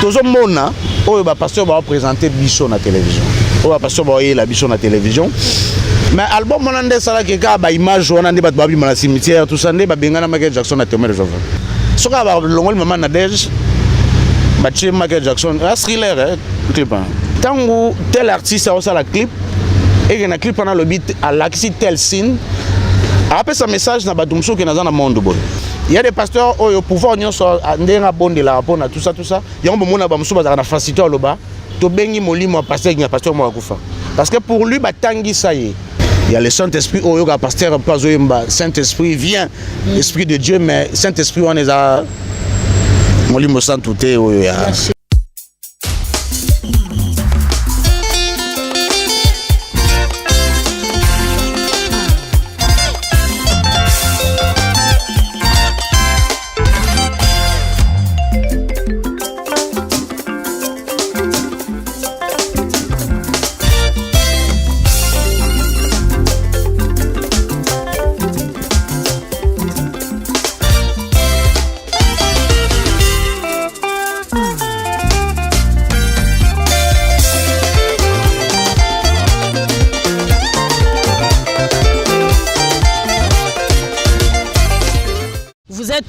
Tozo mona oyo ba pasteur ba présenter biso na télévision. Oyo ba pasteur ba la biso na télévision. Mais album on ande sala ke ka ba image on ande ba babi na cimetière tout ça ndé ba bengana Michael Jackson na témoin de Jova. Soka ba longol maman na Dej ba tché Michael Jackson un thriller clip. Tango tel artiste a aussi la clip et que na clip pendant le beat à l'axi tel scene. Après ce message na ba dumso ke na za na monde boy. Il y a des pasteurs qui ont pouvoir de la bonne de la rapport tout ça. Il y a un moment où ils ont facilité le bas. Tu bengi moli moi pasteur qui pasteur moi kufa. Parce que pour lui ba tangi ça y est. Il y a le Saint-Esprit au yoga pasteur pas zoyemba. Saint-Esprit vient, Esprit de Dieu mais Saint-Esprit on est à moli mo sant tout est au ya.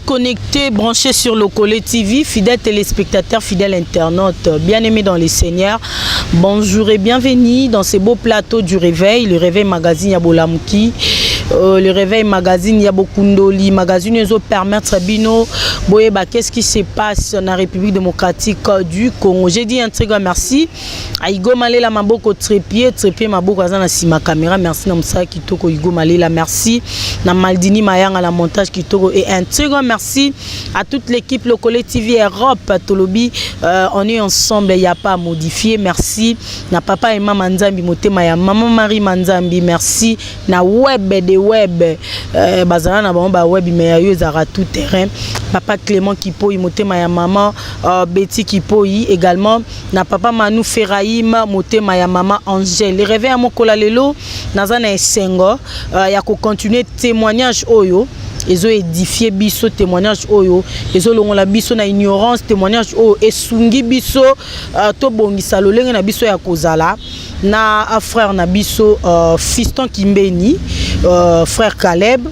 Connecté, branché sur le Collet TV, fidèles téléspectateurs, fidèles internautes, bien-aimés dans les seigneurs, bonjour et bienvenue dans ce beau plateau du réveil, le réveil magazine Yabolamki, le réveil magazine Yabokundoli, magazine qui permettre Bino, Boyeba, qu'est-ce qui se passe dans la République démocratique du Congo. J'ai dit un très grand merci à Igo Malela Maboko Trépied Maboko Azana Sima Caméra, merci Namsa Kitoko Igo Malela, merci na Maldini Mayang à la montage Kitoko et un très grand merci à toute l'équipe le Collet TV Europe Tolobi, on est ensemble, il n'y a pas à modifier, merci na papa et maman Nzambi Motema ya maman Marie Manzambi, merci na web de web bazana na ba web mais yo zara tout terrain papa Clément Kipoyi Motema ya maman Betty Kipoyi également na papa Manu Ferraïm Motema ya maman Angèle. Les réveils à Mokola lelo nazana esengo ya ko continuer témoignage oyo ils ont édifié biso témoignage oyo ils ont longola biso na ignorance témoignage oyo esungi biso to bongisa lolenge na biso ya kozala na frère na biso fiston Kimbeni frère Caleb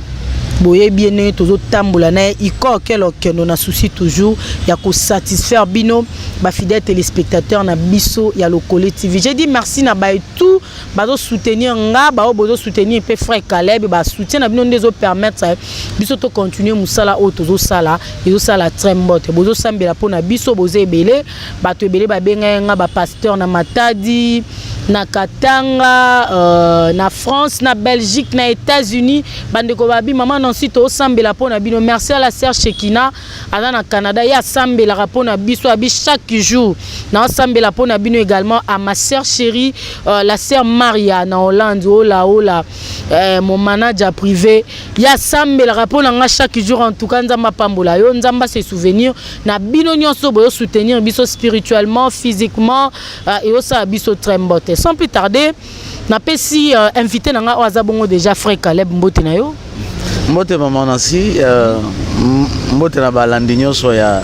boye bien toujours tambola na iko kelo keno na souci toujours ya ko satisfaire bino ba fidèles téléspectateurs na biso ya le Collet TV. J'ai dit merci na ba tout bazo soutenir nga ba bozo soutenir pe frère Caleb ba soutien na bino ndezo permettre biso to continuer musala o tozo sala ezo sala trembote bozo sambela pona biso bozo ebele bato ebele ba benga nga ba pasteur na Matadi na Katanga na France na Belgique na États-Unis bandeko babi maman non site au sambela pona bino. Merci à la sœur Shekina à na Canada ya sambela rapona biso abi chaque jour na sambela pona bino également à ma sœur chérie la sœur Maria na Hollande ola mon manager privé ya sambela rapona nga chaque jour en tout cas nzamba pambola yo nzamba se souvenir na bino nyonso boyo soutenir biso spirituellement physiquement et aussi biso trembote. Sans plus tarder na pesi invité na nga Azabongo déjà frère Caleb Mbote na yo Mbote maman Nancy Mbote na balandi nyonso ya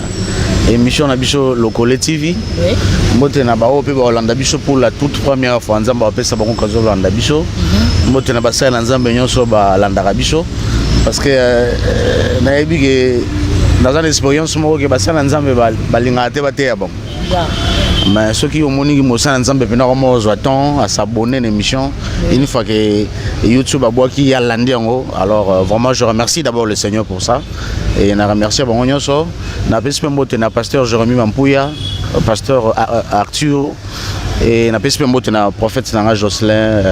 émission na biso le Collet TV. Mbote na ba ope ba Holanda biso pour la toute première fois nzamba apesa bango kazo Holanda biso. Mbote na basala nzambe nyonso ba landa biso parce que na yebi que dans une expérience mo que basala nzambe balinga te bateya bon. Mais ceux qui ont moni mosala nzambe pena comme joaton à s'abonner à l'émission une fois que YouTube a bois qui a landé en haut. Alors vraiment je remercie d'abord le Seigneur pour ça et on a remercié bon nyonso na pespe mbote na pasteur Jérémy Mampuya, pasteur Arthur et na pespe mbote na prophète Nanga Jocelyn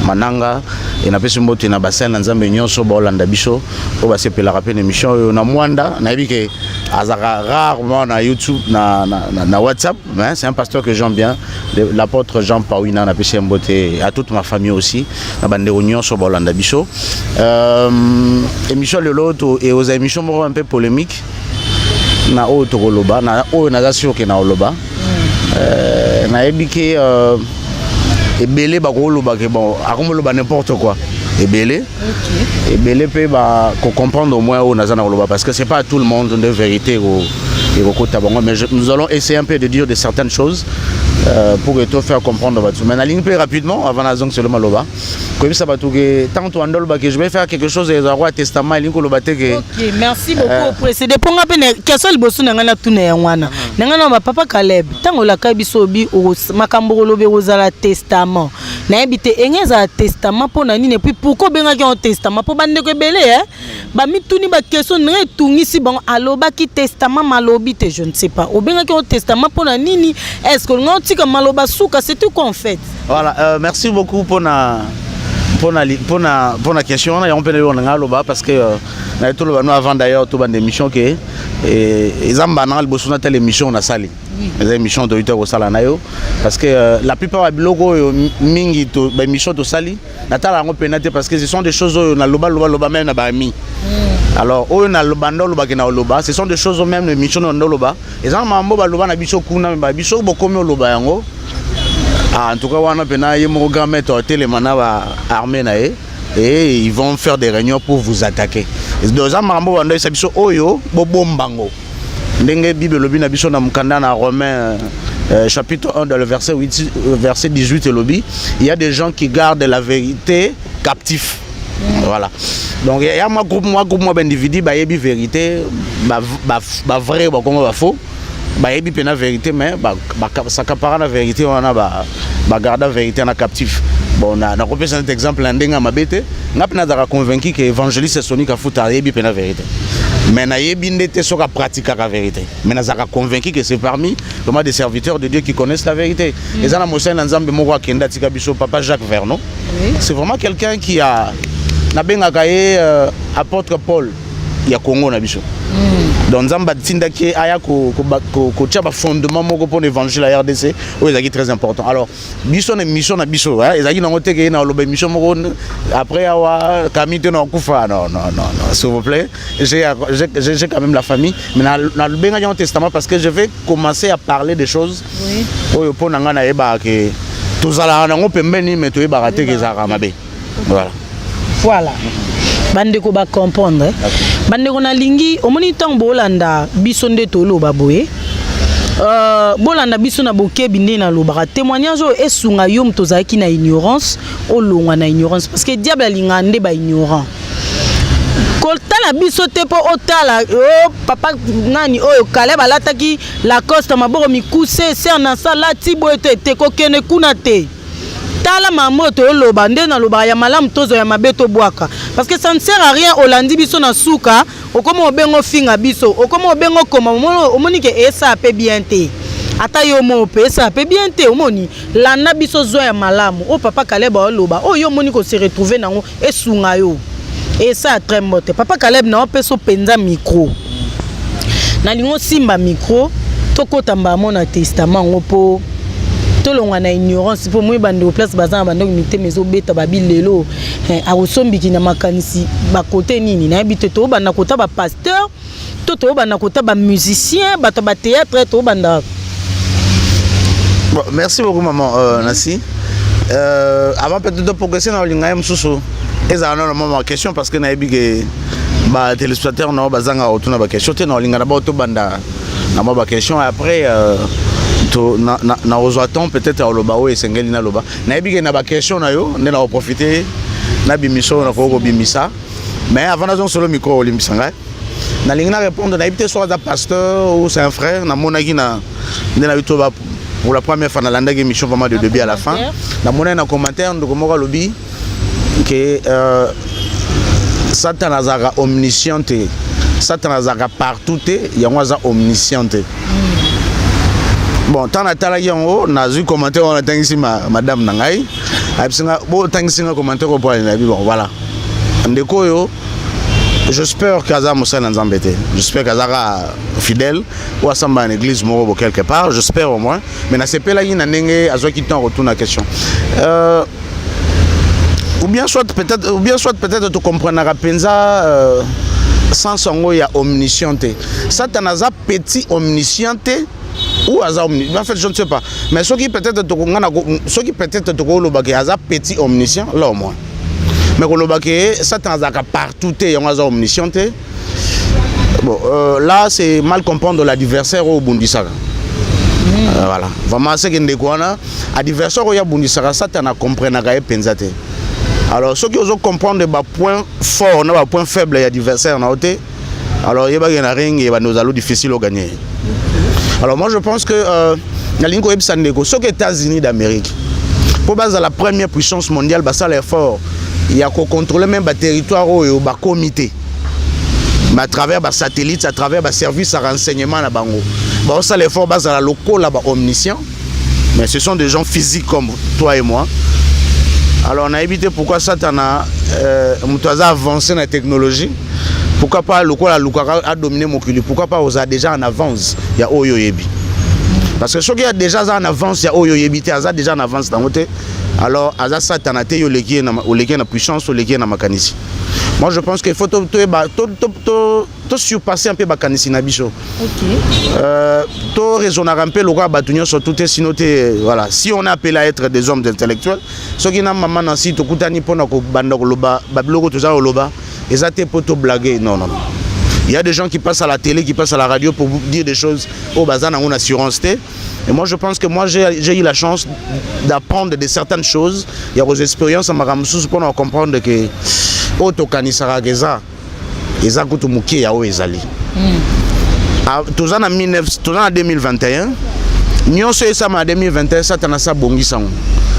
Mananga et na pespe mbote na bassin nzambe nyonso ba Holanda biso o ba sepela rappeler émission na Mwanda na bi que azara rarement na YouTube na WhatsApp mais c'est un pasteur que j'aime bien l'apôtre Jean Pauina na pespe mbote à toute ma famille aussi na bande nyonso ba Holanda biso émission le lot et aux émissions un peu polémiques na auto koloba na o na sûr que na oloba na ebike ebele ba koloba que bon akomoloba n'importe quoi ebele ebele pe ba comprendre au moins o na za na koloba parce que c'est pas tout le monde de vérité et mais nous allons essayer un peu de dire de certaines choses pour te faire comprendre. Mais la ligne plus rapidement, avant la zone sur le Maloba, comme ça, tant que je vais faire quelque chose et avoir un testament, ok, merci beaucoup. Précédé pour un peu, quel soit le bossu n'a pas tout néanmoins. N'a papa Caleb, tant que la kabisobi ou makambo lobe rozala testament. N'a habité un testament pour nani ne puis pourquoi bien un testament pour bande que belé hein. Ba mi tout ni ba question ne tout ni si bon aloba qui testament malobi te je ne sais pas. Ou bien un testament pour nani est-ce que non tika maloba souka c'est tout qu'on fait. Voilà, merci beaucoup pour la question. On peut le parce que avant d'ailleurs tout ban émission que ils ont banal besoin de l'émission on a sali les émissions de 8 heures au salanayo parce que la plupart des logos mingi to émission to sali natala on pénaté parce que ce sont des choses na loba même na ba mi alors on na loba na loba ce sont des choses même émission na loba ils ont mambo ba loba na biso kuna ba biso bokomi loba yango. En tout cas, on a un mettre armé et ils vont faire des réunions pour vous attaquer. Deux ans, Romains chapitre 1 dans le verset 18 il y a des gens qui gardent la vérité captif. Voilà. Donc il y a un groupe d'individus qui ont vérité, vrai, faux. Il y a la vérité, mais ça capare la vérité, on a gardé la vérité en captif. Bon, on a repris un exemple, on a convaincu que l'évangéliste est sonique à foutre la vérité. Mais on a pratiqué la vérité. Mais on a convaincu que c'est parmi des serviteurs de Dieu qui connaissent la vérité. Et ça, Papa Jacques Vernon. C'est vraiment quelqu'un qui a apôtre Paul. Il y a Congo na biso. Donc Zamba tindaki aya ko tchaba fondement moko pour l'évangile à RDC, c'est très important. Alors biso na mission na biso hein, ezaki na ngoteke na lobe mission moko après awa kamite na kufa non s'il vous plaît. J'ai quand même la famille mais na benga dans testament parce que je vais commencer à parler des choses. Oui. Pour nanga na eba ke tozala na ngopembeni mais to eba raté ke za mabe. Voilà. Bandeko ba comprendre bandeko na lingi omoni tant bolanda biso nde tolo baboye bolanda biso na bokebi nde na lobaka témoignage esunga yo mtozaki na ignorance olongwa na ignorance parce que diable alinga nde ba ignorant kotala biso te po otala papa nani oyo Caleb alataki la coste maboko mikuse ser na sala tibo ete kokene kuna te tala mamoto oloba nde na loba ya malamu tozo ya mabeto bwaka parce que ça ne sert à rien olandi biso na suka okomo obengo finga biso okomo obengo koma omoni ke esa pe bien te ata yo mo pe esa pe bien te omoni landa biso zo ya malamu o papa Caleb oloba o yo moni ko se retrouver nango esunga yo esa très mote papa Caleb na opeso penza micro na lingo simba micro tokota mbamo na testament ngopo tolonga na ignorance pour moi bande place bazan bande unité mezo beta babilelo a osombiki na makanisi ba côté nini na habite to banda kota ba pasteur to banda kota ba musicien ba théâtre to banda. Bon, merci beaucoup maman Nassi. Avant peut-être de progresser dans l'ingayam susu eza na ma question parce que na ebige ba téléspectateurs na bazanga otuna ba question te na lingana ba to banda na ba question après na ozoaton peut-être à loba o esengeli na loba na ebige na ba question na yo ne na profiter na bimiso na ko bimisa mais avant na solo micro olimbisanga na lingana répondre na ebité soit un pasteur ou c'est un frère na monaki na na youtube pour la première fois na landa émission vraiment de début à la fin na mona na commentaire de komoko lobi que Satan azara omniscient Satan azara partout yango za omniscient. Bon, tant à talaki yango na zu commentaire on a tangisi madame nangai absinga bo tangisi nga commentaire ko point na bon voilà ndeko yo j'espère qu'Aza Moussa Nzambete j'espère qu'Azara fidèle ou à samba en église moro quelque part j'espère au moins mais na sepe la yina nenge azo qui t'en retourne la question ou bien soit peut-être tu comprendras penza sans songo ya omnisciente Satan aza petit omnisciente ou aza omniscient en fait je ne sais pas mais ce qui peut-être te koloba ke aza petit omniscient là au moins mais koloba ke Satan aza partout te yango aza omniscient te Bon, là, c'est mal comprendre l'adversaire au Bundisara. Voilà. Vraiment, c'est que l'adversaire au Bundisara, ça, tu as compris, Penzate. Alors, ceux qui osent comprendre les points forts, les points faibles de l'adversaire, alors il y a un ring et nous allons difficile à gagner. Alors, moi, je pense que la ligne ceux qui États-Unis d'Amérique, pour baser la première puissance mondiale, ça l'effort, il y a qu'on contrôler même le territoire et le comité. Mais à travers les satellites, à travers les services de renseignement, ça l'effort base à la locale, omniscient. Mais ce sont des gens physiques comme toi et moi. Alors on a évité pourquoi ça a avancé dans la technologie. Pourquoi pas le a dominé mon culture. Pourquoi pas on a déjà en avance. Il y a Oyo Yebi. Parce que ceux qui ont déjà en avance, il y a Oyo Yebi, il y a déjà en avance dans le côté. Alors, à ça, tu as une puissance, tu as une mécanisme. Moi, je pense qu'il faut surpasser un peu la mécanisme. Tu raisonner un peu le roi Batunion sur tout sinon voilà. Si on appelle à être des hommes intellectuels, ceux qui n'ont pas de site, ils blaguer. Non. Il y a des gens qui passent à la télé, qui passent à la radio pour vous dire des choses au bazar dans une assurance. Et moi, je pense que moi, j'ai eu la chance d'apprendre de certaines choses. Il y a des expériences à Maramsous pour comprendre que Otokanisara Geza, Eza Kutumuki ya Oezali. Tous en 2021, nous sommes en 2021, ça t'en a ça bongisang.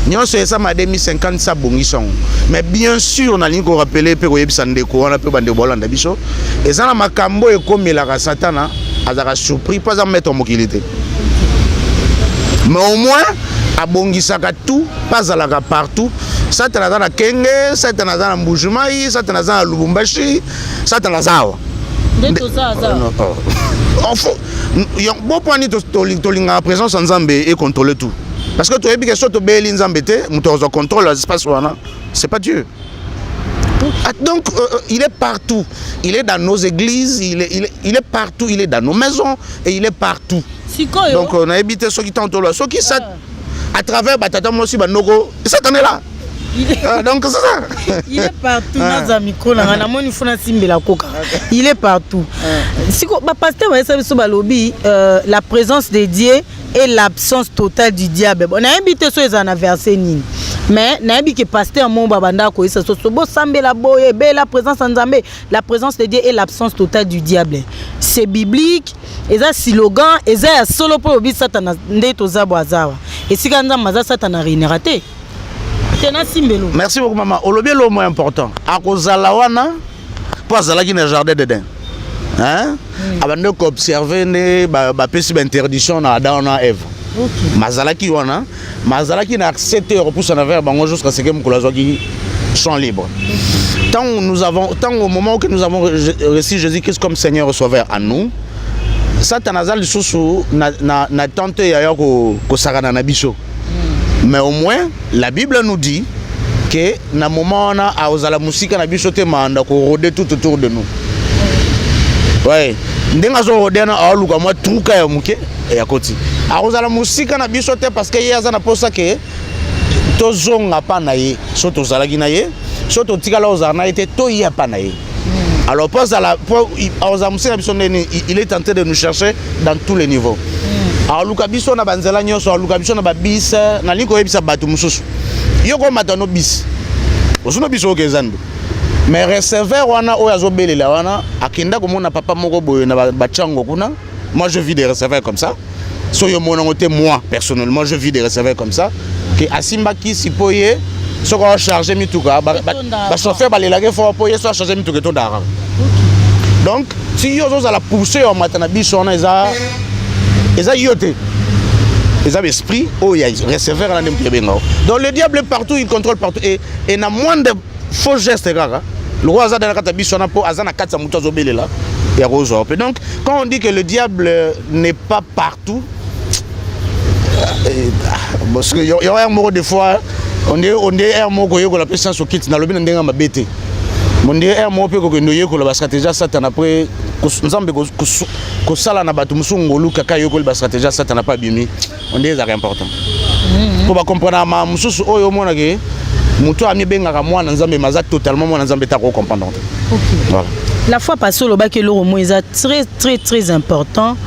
Nous sommes en 2050, ça bongisang. Mais bien sûr, on a ligne qu'on rappelle que Oyebi Sandeko, on a pu bande bolanda biso. Et ça, ma cambo est comme la Satana, a surpris pas à mettre en mobilité. Mais au moins, à bongisaka tout, pas à la partout. Ça t'en a dans la Kenge, ça t'en a dans la Mbujumaï, ça t'en a dans la Lubumbashi, ça t'en a dans bon point de la présence en Zambé et contrôler tout. Parce que tu as dit que si tu as dit que tu contrôle l'espace, c'est pas Dieu. Donc, il est partout. Il est dans nos églises, il est partout, il est dans nos maisons et il est partout. Donc, on a évité ceux qui t'entourent là. Ceux qui sont à travers Batata Mossi Banoko, ça t'en est là. Donc, c'est ça. Il est partout. Il est partout. Si la présence de Dieu et l'absence totale du diable. On a invité ceux qui ont versé Nini. Mais on a invité que pasteur mon babanda ko isa so bo sambe la boye be la présence en Zambé, la présence de Dieu et l'absence totale du diable. C'est biblique. Et ça slogan et ça solo pour obi satana ndeto zabwazawa. Et si kanza maza satana rénératé. Merci beaucoup maman. Olobi le mot important. Akozala wana pour azala ki na jardin d'Éden. Hein? Abande ko observer ne ba pesi interdiction na Adam na Ève. OK. Mazalaki wana, mazalaki na accepter pour s'en avoir bango jusqu'à ce que mukolazo qui sont libres. Tant au moment que nous avons reçu Jésus-Christ comme Seigneur et Sauveur à nous, Satan le sous na tenté ya ko sakana na biso. Mais au moins la Bible nous dit que na moment on a osala musika na biso te manda ko rôder tout autour de nous. Ouais, ndenga zo rôder na aluka moi truka ya muke ya koti. A osala musika na biso te parce que yaza na posa que tozonga pa na ye, so tozala ki na ye, so to tikala ozala na été to ya pa na ye. Alors pas à la il est tenté de nous chercher dans tous les niveaux. Alors Lukabiso na banzela nyoso, Lukabiso na babis, na liko yebisa batu mususu. Yoko matano bis. Osuno biso kezando. Mais receveur wana oyazo belela wana akenda komona papa moko boye na bachango kuna. Moi je vis des receveurs comme ça. So yo mona ngote moi personnellement je vis des receveurs comme ça que asimba ki sipoye so ko charger mituka ba chauffeur balelage fort poye so charger mituka to dara. Donc si yo zo la pousser au matana biso na eza yote. Ils ont esprit, oh, il y a receveur à la même. Donc le diable est partout, il contrôle partout. Et na moins de faux gestes, le roi Azad na katabi sona po azana katsa mutozo belela et rose. Donc quand on dit que le diable n'est pas partout, parce que y a un mot des fois, on est un mot que la puissance au kit na lobi ndenga mabete. Mon dieu un mot pe ko ndoye ko la stratégie Satan après nzambe ko sala na batu musungolu kaka yoko la stratégie Satan n'a pas bimi. On dit c'est important. Pour ba comprendre ma mususu oyo mona ke muto ami benga ka mwana nzambe maza totalement mwana nzambe ta ko comprendre. OK. Voilà. La fois passée, le bac et l'euro est très très très important.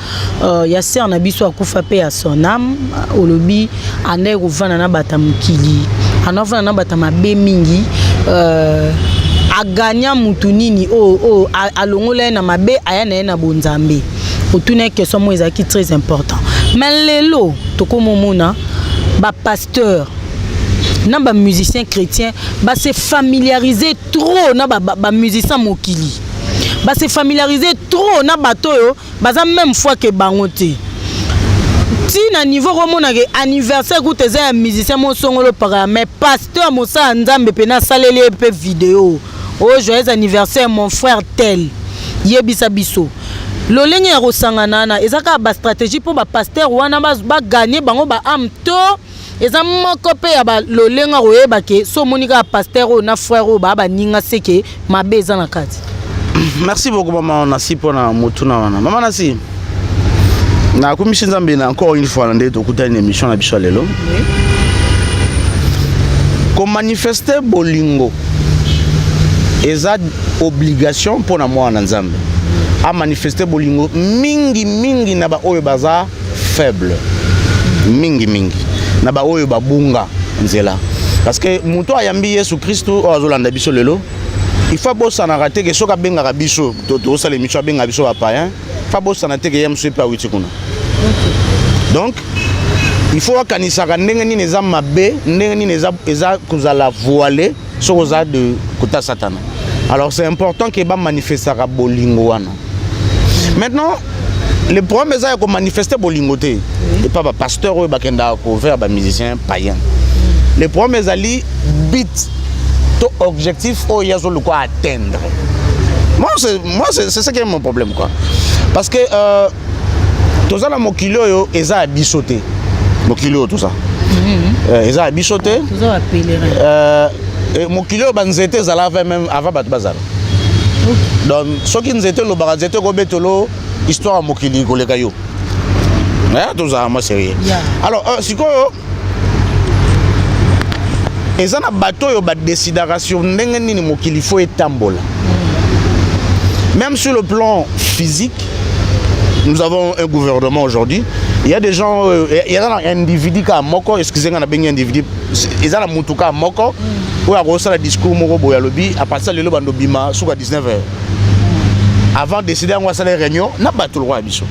Il y a sœur Nabiso a coupé à son âme. Au lobby, en est au vanana batamukili. En avant na batama bemingi. A gagné mutunini a longolé na mabe ayana na bonzambe. Au tourner que son mot est très important. Mais les lots, tout comme mon pasteur. Na ba musicien chrétien ba se familiariser trop na ba musicien mokili ba se familiariser trop na bato yo baza même fois que bangote ti na niveau romona ke anniversaire ku teze ya musicien mo songolo para mais pasteur mosa nzambe pe na saleli pe vidéo oh joyeux anniversaire mon frère tel yebisa biso lolenge ya kosangana na ezaka ba stratégie pour ba pasteur wana ba gagner bango ba am to eza moko pe ya ba lolenga koyeba ke so monika pasteur o na frère o ba ninga seke mabe eza na kati. Merci beaucoup maman Nasi pour na motuna wana. Maman Nasi. Na commission Nzambe na encore une fois ndé to kuta une émission na biso lelo. Oui. Comme manifester bolingo eza obligation pour na mwana Nzambe. A manifester bolingo mingi na ba oyo baza faible. Mingi. Na ba oyo babunga nzela parce que muto ayambi Yesu Kristo o azolanda biso lelo il faut bossa na raté que soka benga biso to sala émission benga biso ba païen fa bossa na te que yamso pa witi kuna donc il faut kanisa ndenge nini eza mabe ndenge nini eza kozala voiler so za de kota satana alors c'est important que ba manifester bolingo wana maintenant le problème est que manifester bolingoté et pas pasteur ou bakenda ko faire ba musicien païen. Le problème est but to objectif o yazo le quoi atteindre. Moi c'est ça qui est mon problème quoi. Parce que tout ça la mokilo yo eza bisoté. Mokilo tout ça. Eza bisoté. Tout ça pèlerin. Mokilo banzete zala même avant bat bazar. Donc ceux qui nzete lo barazete ko betolo histoire mokili koleka yo. Tout ça moi sérieux. Alors sikoyo ezana bato yo ba décidation ndenge nini mokili faut etambola. Même sur le plan physique, nous avons un gouvernement aujourd'hui. Il y a des gens, il y a un individu qui a moko, excusez-moi, on a un individu, il y a un mutuka moko, où il y a un discours moko boya lobby, à partir de l'eau bima sur 19h. Avant de décider on va faire réunion, n'a pas tout le roi biso.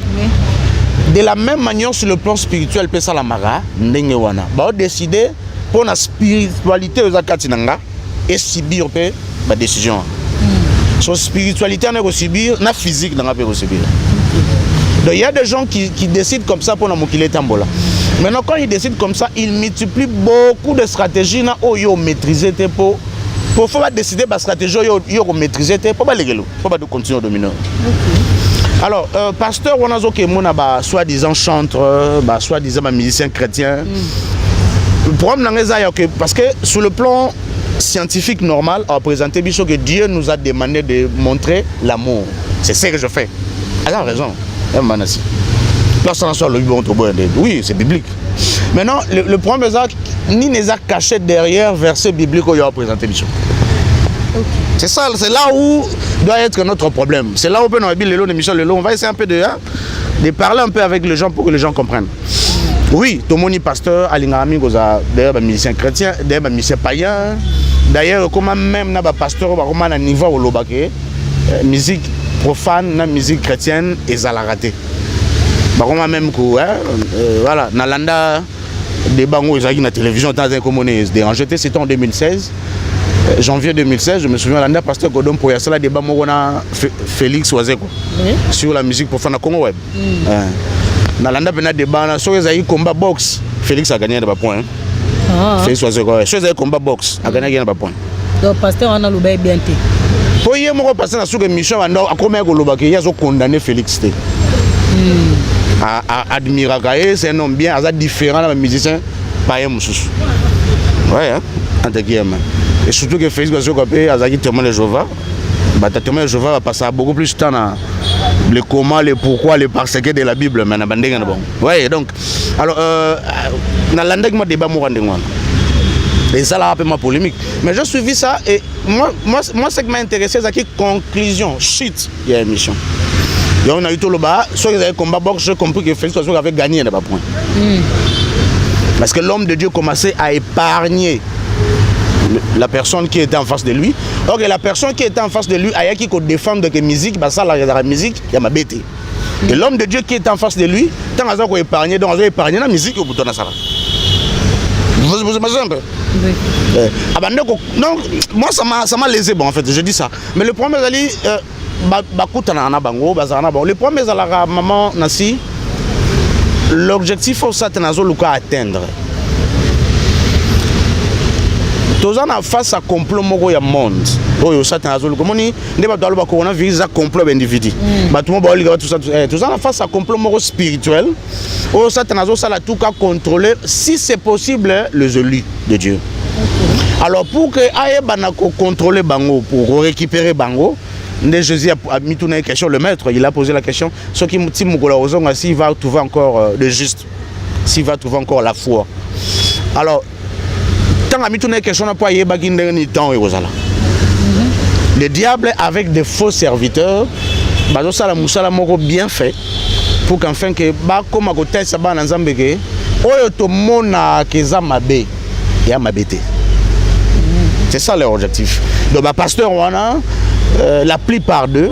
De la même manière sur le plan spirituel, pesa la mara, ndenge wana. Ba décider pour la spiritualité aux akatinanga et subir pe ba décision. Sur spiritualité on est subir, na physique on peut subir. Donc il y a des gens qui décident comme ça pour la mokile tambola. Maintenant quand ils décident comme ça, ils multiplient beaucoup de stratégies na oyo maîtriser te pour faut pas décider ba stratégie yo maîtriser te pour pas les faut pas de continuer à dominer. Alors pasteur on a zo ke mona ba soi-disant chanteur, ba soi-disant musicien chrétien. Le problème parce que sur le plan scientifique normal, à présenter que Dieu nous a demandé de montrer l'amour. C'est ce que je fais. Elle a raison. Oui, c'est biblique. Maintenant, le problème est que ni les a caché derrière verset biblique qu'il a présenté. C'est ça, c'est là où doit être notre problème. C'est là où on va essayer un peu de parler un peu avec les gens pour que les gens comprennent. Oui, tout le monde est pasteur, Alingami, d'ailleurs, musicien chrétien, d'ailleurs, musicien païen. D'ailleurs, comme même na pasteur, comme à niveau au Lobake, musique profane, na musique chrétienne, et ça l'a raté. Comme même que, voilà, Nalanda, des bangos, ils ont la télévision, dans un communiste. C'était en 2016, janvier 2016, je me souviens, Nalanda, pasteur Godom Poyasala, des bangos, Félix Oazeko, sur la musique profane à Congo Web. Nalanda bena débat sur les combat boxe. Félix a gagné des points. Félix Oazeko, sur les combat boxe a gagné des points. Donc pasteur on a le bail bien té. Pour y mo passer na sur émission a combien ko lobaki ya zo condamner Félix té. Admirer Gaé, c'est un homme bien, assez différent de musicien païen mususu. Ouais hein, entre guillemets. Et surtout que Félix Oazeko a azaki témoin de Jéhovah. Bah témoin de Jéhovah va passer beaucoup plus de temps dans le comment, le pourquoi, le parce que de la Bible, mais na bandeng bon. Ouais, donc alors na landa qui m'a débat mo randeng wana. Et ça là, un peu ma polémique. Mais j'ai suivi ça et moi ce qui m'a intéressé, c'est la conclusion, shit, il y a l'émission. Et on a eu tout le bas, soit ils avaient combat boxe, j'ai compris que Félix Ouattara avait gagné, il n'y a pas point. Parce que l'homme de Dieu commençait à épargner la personne qui était en face de lui. Donc la personne qui était en face de lui, il y a qui défendre que la musique, bah ça la musique, il y a ma bête. Et l'homme de Dieu qui était en face de lui, tant qu'il a épargné, donc il a épargné la musique au bout de la salle. Vous imaginez un peu? Oui. Donc, moi ça m'a lésé, bon en fait, je dis ça. Mais le problème c'est le problème c'est la maman Nassi, l'objectif faut ça atteindre. Tous en face à complot moko ya monde. Oyo Satan azolo komoni ndeba talo ba coronavirus a complot individu. Ba tout monde ba tout ça tous en face à complot moko spirituel. Oyo Satan azolo ça la tout cas contrôler si c'est possible les élus de Dieu. Alors pour que aye banako contrôler bango pour récupérer bango, Jésus a mis tout une question, le maître, il a posé la question ce qui s'il va trouver encore le juste, s'il va trouver encore la foi. Alors le diable avec des faux serviteurs bien fait pour qu'enfin que comme à côté ça va dans Zambégué c'est ça leur objectif. Donc pasteur la plupart d'eux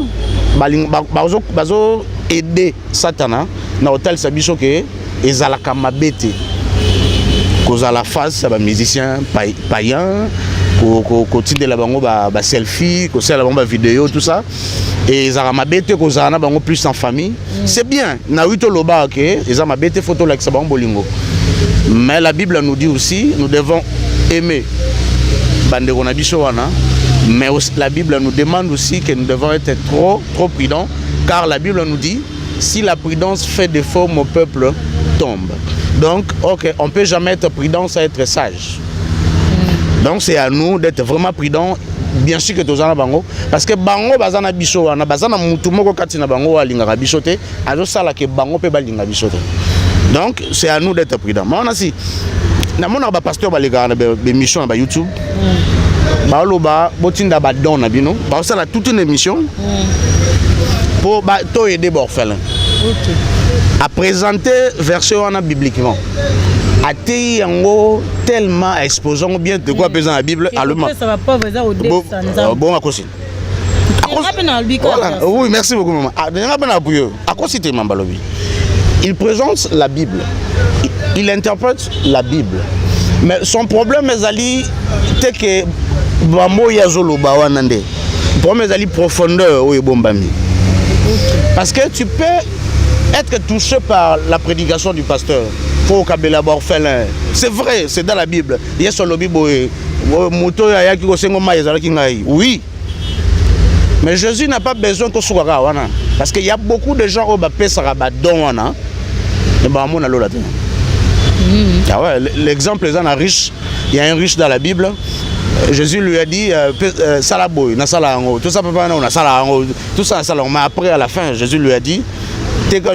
aider Satan dans hôtel Sabiso que ezalaka mabete cause à la face ça va musicien païen côté la bango ba selfie côté la bango vidéo tout ça et ça m'a bête cause à na bango plus en famille c'est bien na wito loba que ça m'a bête photo like ça bango bolingo mais la Bible nous dit aussi nous devons aimer bandeko na biso wana mais la Bible nous demande aussi que nous devons être trop prudents car la Bible nous dit si la prudence fait défaut mon peuple tombe. Donc, ok, on ne peut jamais être prudent sans être sage. Donc, c'est à nous d'être vraiment prudents. Bien sûr que tous en bango, parce que bango bazana biso na bazana mutumoko katina bango alinga bisote, azo sala ke bango pe balinga bisote. Donc, c'est à nous d'être prudents. Mais on a si, na mona ba pasteur balega na émission na YouTube. Ba loba botinda ba don na bino, ba sala toute une émission. Pour to aider orphelin. OK. À présenter version bibliquement. A tellement exposant bien de quoi pesant la Bible allemand. Ça va pas vous au bon à cause. Oui, merci beaucoup maman. Il présente la Bible. Il interprète la Bible. Mais son problème est ali que bamo yazolo bawanande. Le problème est ali profondeur ou bombami. Parce que tu peux être touché par la prédication du pasteur. C'est vrai, c'est dans la Bible. Oui. Mais Jésus n'a pas besoin que ce soit là. Parce qu'il y a beaucoup de gens qui l'exemple est un riche. Il y a un riche dans la Bible. Jésus lui a dit Salaboy, tout ça, tout ça, mais après à la fin, Jésus lui a dit c'est ce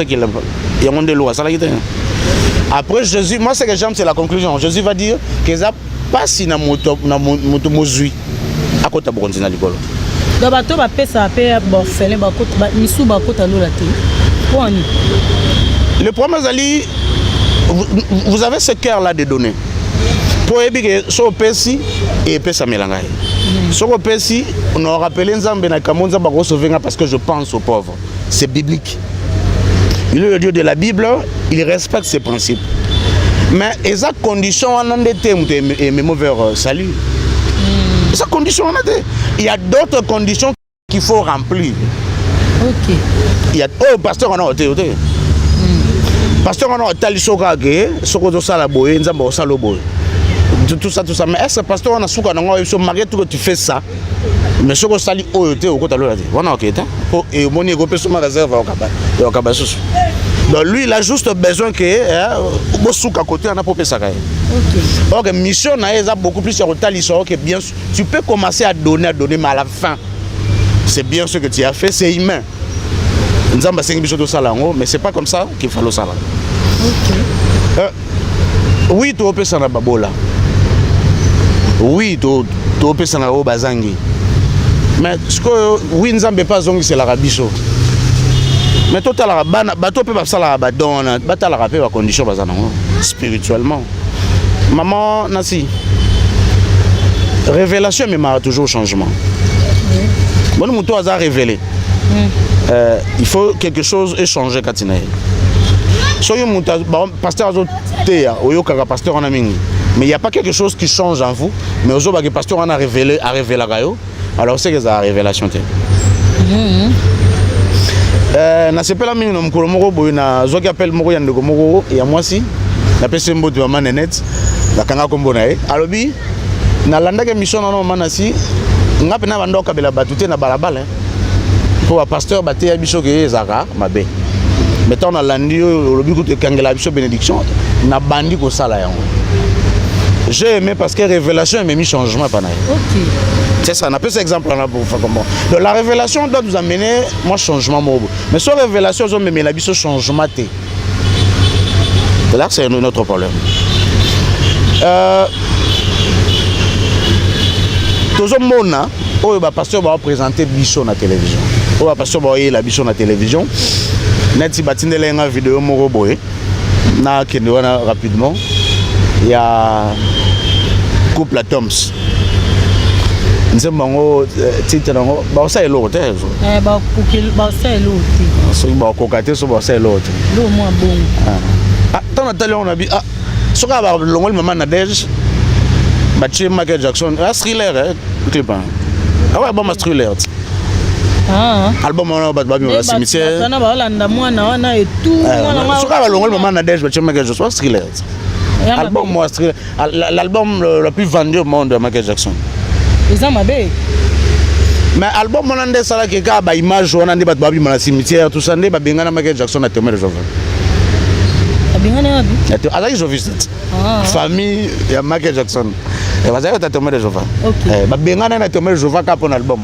qu'il a. Après Jésus, moi ce que j'aime c'est la conclusion. Jésus va dire que ça passe na moto mozui à côté de Bronzina Ligolo. Le problème c'est vous avez ce cœur là de donner. Pour éviter so pesi et pesa melangai. So pesi on a rappelé Nzambe na kamonza ba recevoir parce que je pense aux pauvres. C'est biblique. Il est le Dieu de la Bible, il respecte ses principes. Mais esa condition en endetté et même vers salut. Esa condition en endetté. Il y a d'autres conditions qu'il faut remplir. OK. Il y a pasteur on a ôté. Pasteur on a talisoka ke soko sala boye Nzambe osalo boye. Tout ça. Mais est-ce que pasteur on a souka malgré tout que tu fais ça, mais ce que sali oyote au côté de l'autre, on a ok, et mon ego peut se réserve au cabasus. Donc lui il a juste besoin que souka côté on a pour ça. Ok. Ok, mission na beaucoup plus sur taliso que bien tu peux commencer à donner mais à la fin c'est bien ce que tu as fait, c'est humain. Nzamba 5 biso to salango, mais c'est pas comme ça qu'il faut le savoir. OK. Oui, tu opesa na babola. Oui, tu opesa na o bazangi. Mais ce que oui nzambe pas zongi c'est la rabiso. Mais toi la bana bato pe basala ba dona, batala rapé ba condition bazana spirituellement. Maman nasi. Révélation mais m'a toujours changement. Bon nous toi a révélé. Il faut quelque chose échanger katina. Soyez mon pasteur azotea oyoka pasteur en amingi. Mais il n'y a pas quelque chose qui change en vous, mais aujourd'hui que pasteur en a révélé la gaio. Alors c'est que ça a révélation té. Na sepela mingi no mukolo moko boy na zoki appelle moko ya ndeko moko ya mwasi. Na pese mbote mama nenet. Na kanga kombo na ye. Alobi na landaka mission na mama nasi ngape na bandoka bela batute na balabala. Pour un pasteur baté ya biso ke ezaka mabe. Mettons na landi o lobi ko te kangela biso bénédiction na bandi ko sala yango. J'ai aimé parce que révélation m'a mis changement par là. OK. C'est ça, on a peu d'exemples là pour faire comme bon. Donc la révélation doit nous amener moi changement mobile. Mais sur révélation on met la biso changement té. Là c'est notre problème. Toujours mona o ba pasteur va présenter biso na télévision. O ba pasteur va la biso na télévision. Net si batindele nga vidéo moko boy. Na kende wana rapidement. Il y a couple à Toms. Nous avons titre nango ba ça l'autre. Ba ça l'autre. So ba kokaté so ba ça l'autre. Lo moi bon. Ah, tant Nathalie on a dit ah, so ka ba longol maman Nadège. Ba chez Michael Jackson, un thriller clip. Ah ouais, bon thriller. Album on ba ba cimetière. Ça na ba landa mwana wana et tout. So ka ba longol maman Nadège ba chez Michael Jackson, thriller. Album moi l'album le plus vendu au monde de Michael Jackson. Ils ont mabé. Mais album on a des ça qui ka ba image on a des babi dans cimetière tout ça ndé ba bengana Michael Jackson na témoin de Jova. Bengana abi. Ala Joviste. Famille ya Michael Jackson. Et va dire ta témoin de Jova. Ba bengana na témoin de Jova ka pour album.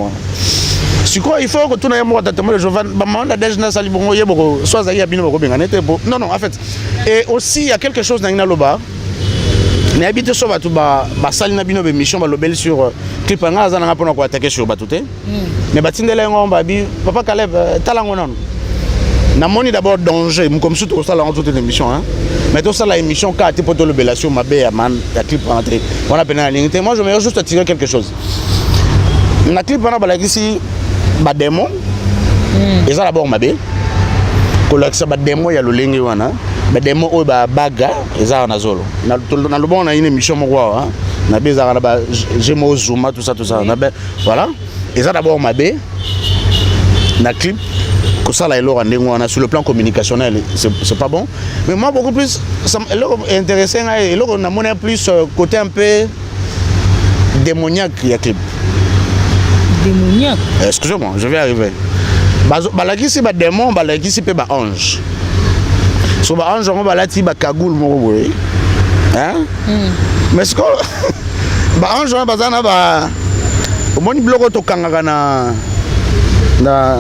Si quoi il faut que tout na yamo ta témoin de Jova ba manda déjà sali bongo yebo soit za ya bino ko bengana te non en fait. Et aussi il y a quelque chose dans Inaloba. Mais habité sur batou ba sali na bino be mission ba lobel sur clip nga za na pona ko attaquer sur batouté. Mais batindele ngomba bi papa Caleb talango non. Na moni d'abord danger comme surtout ko sala en toute émission hein. Mais tout ça la émission ka te poto lobelation mabe ya man ya clip rentrer. On a peine la ligne. Moi je veux juste attirer quelque chose. Na clip na ba ici ba démon. Et ça d'abord mabe. Ko la ça ba démon ya lolengi wana. Ba démon o ba baga eza na zolo na le bon na une émission mo quoi na beza na ba jemo zuma tout ça na be voilà eza d'abord mabe na clip que ça là elora ndengo na sur le plan communicationnel c'est pas bon mais moi beaucoup plus ça intéressant et elora na mona plus côté un peu démoniaque il y a clip démoniaque excusez-moi je vais arriver balaki si ba démon balaki si pe ba ange. So ba ange on va la ti ba kagoul mo boy hein mais ce que ba ange on bazana ba moni bloco to kangaka na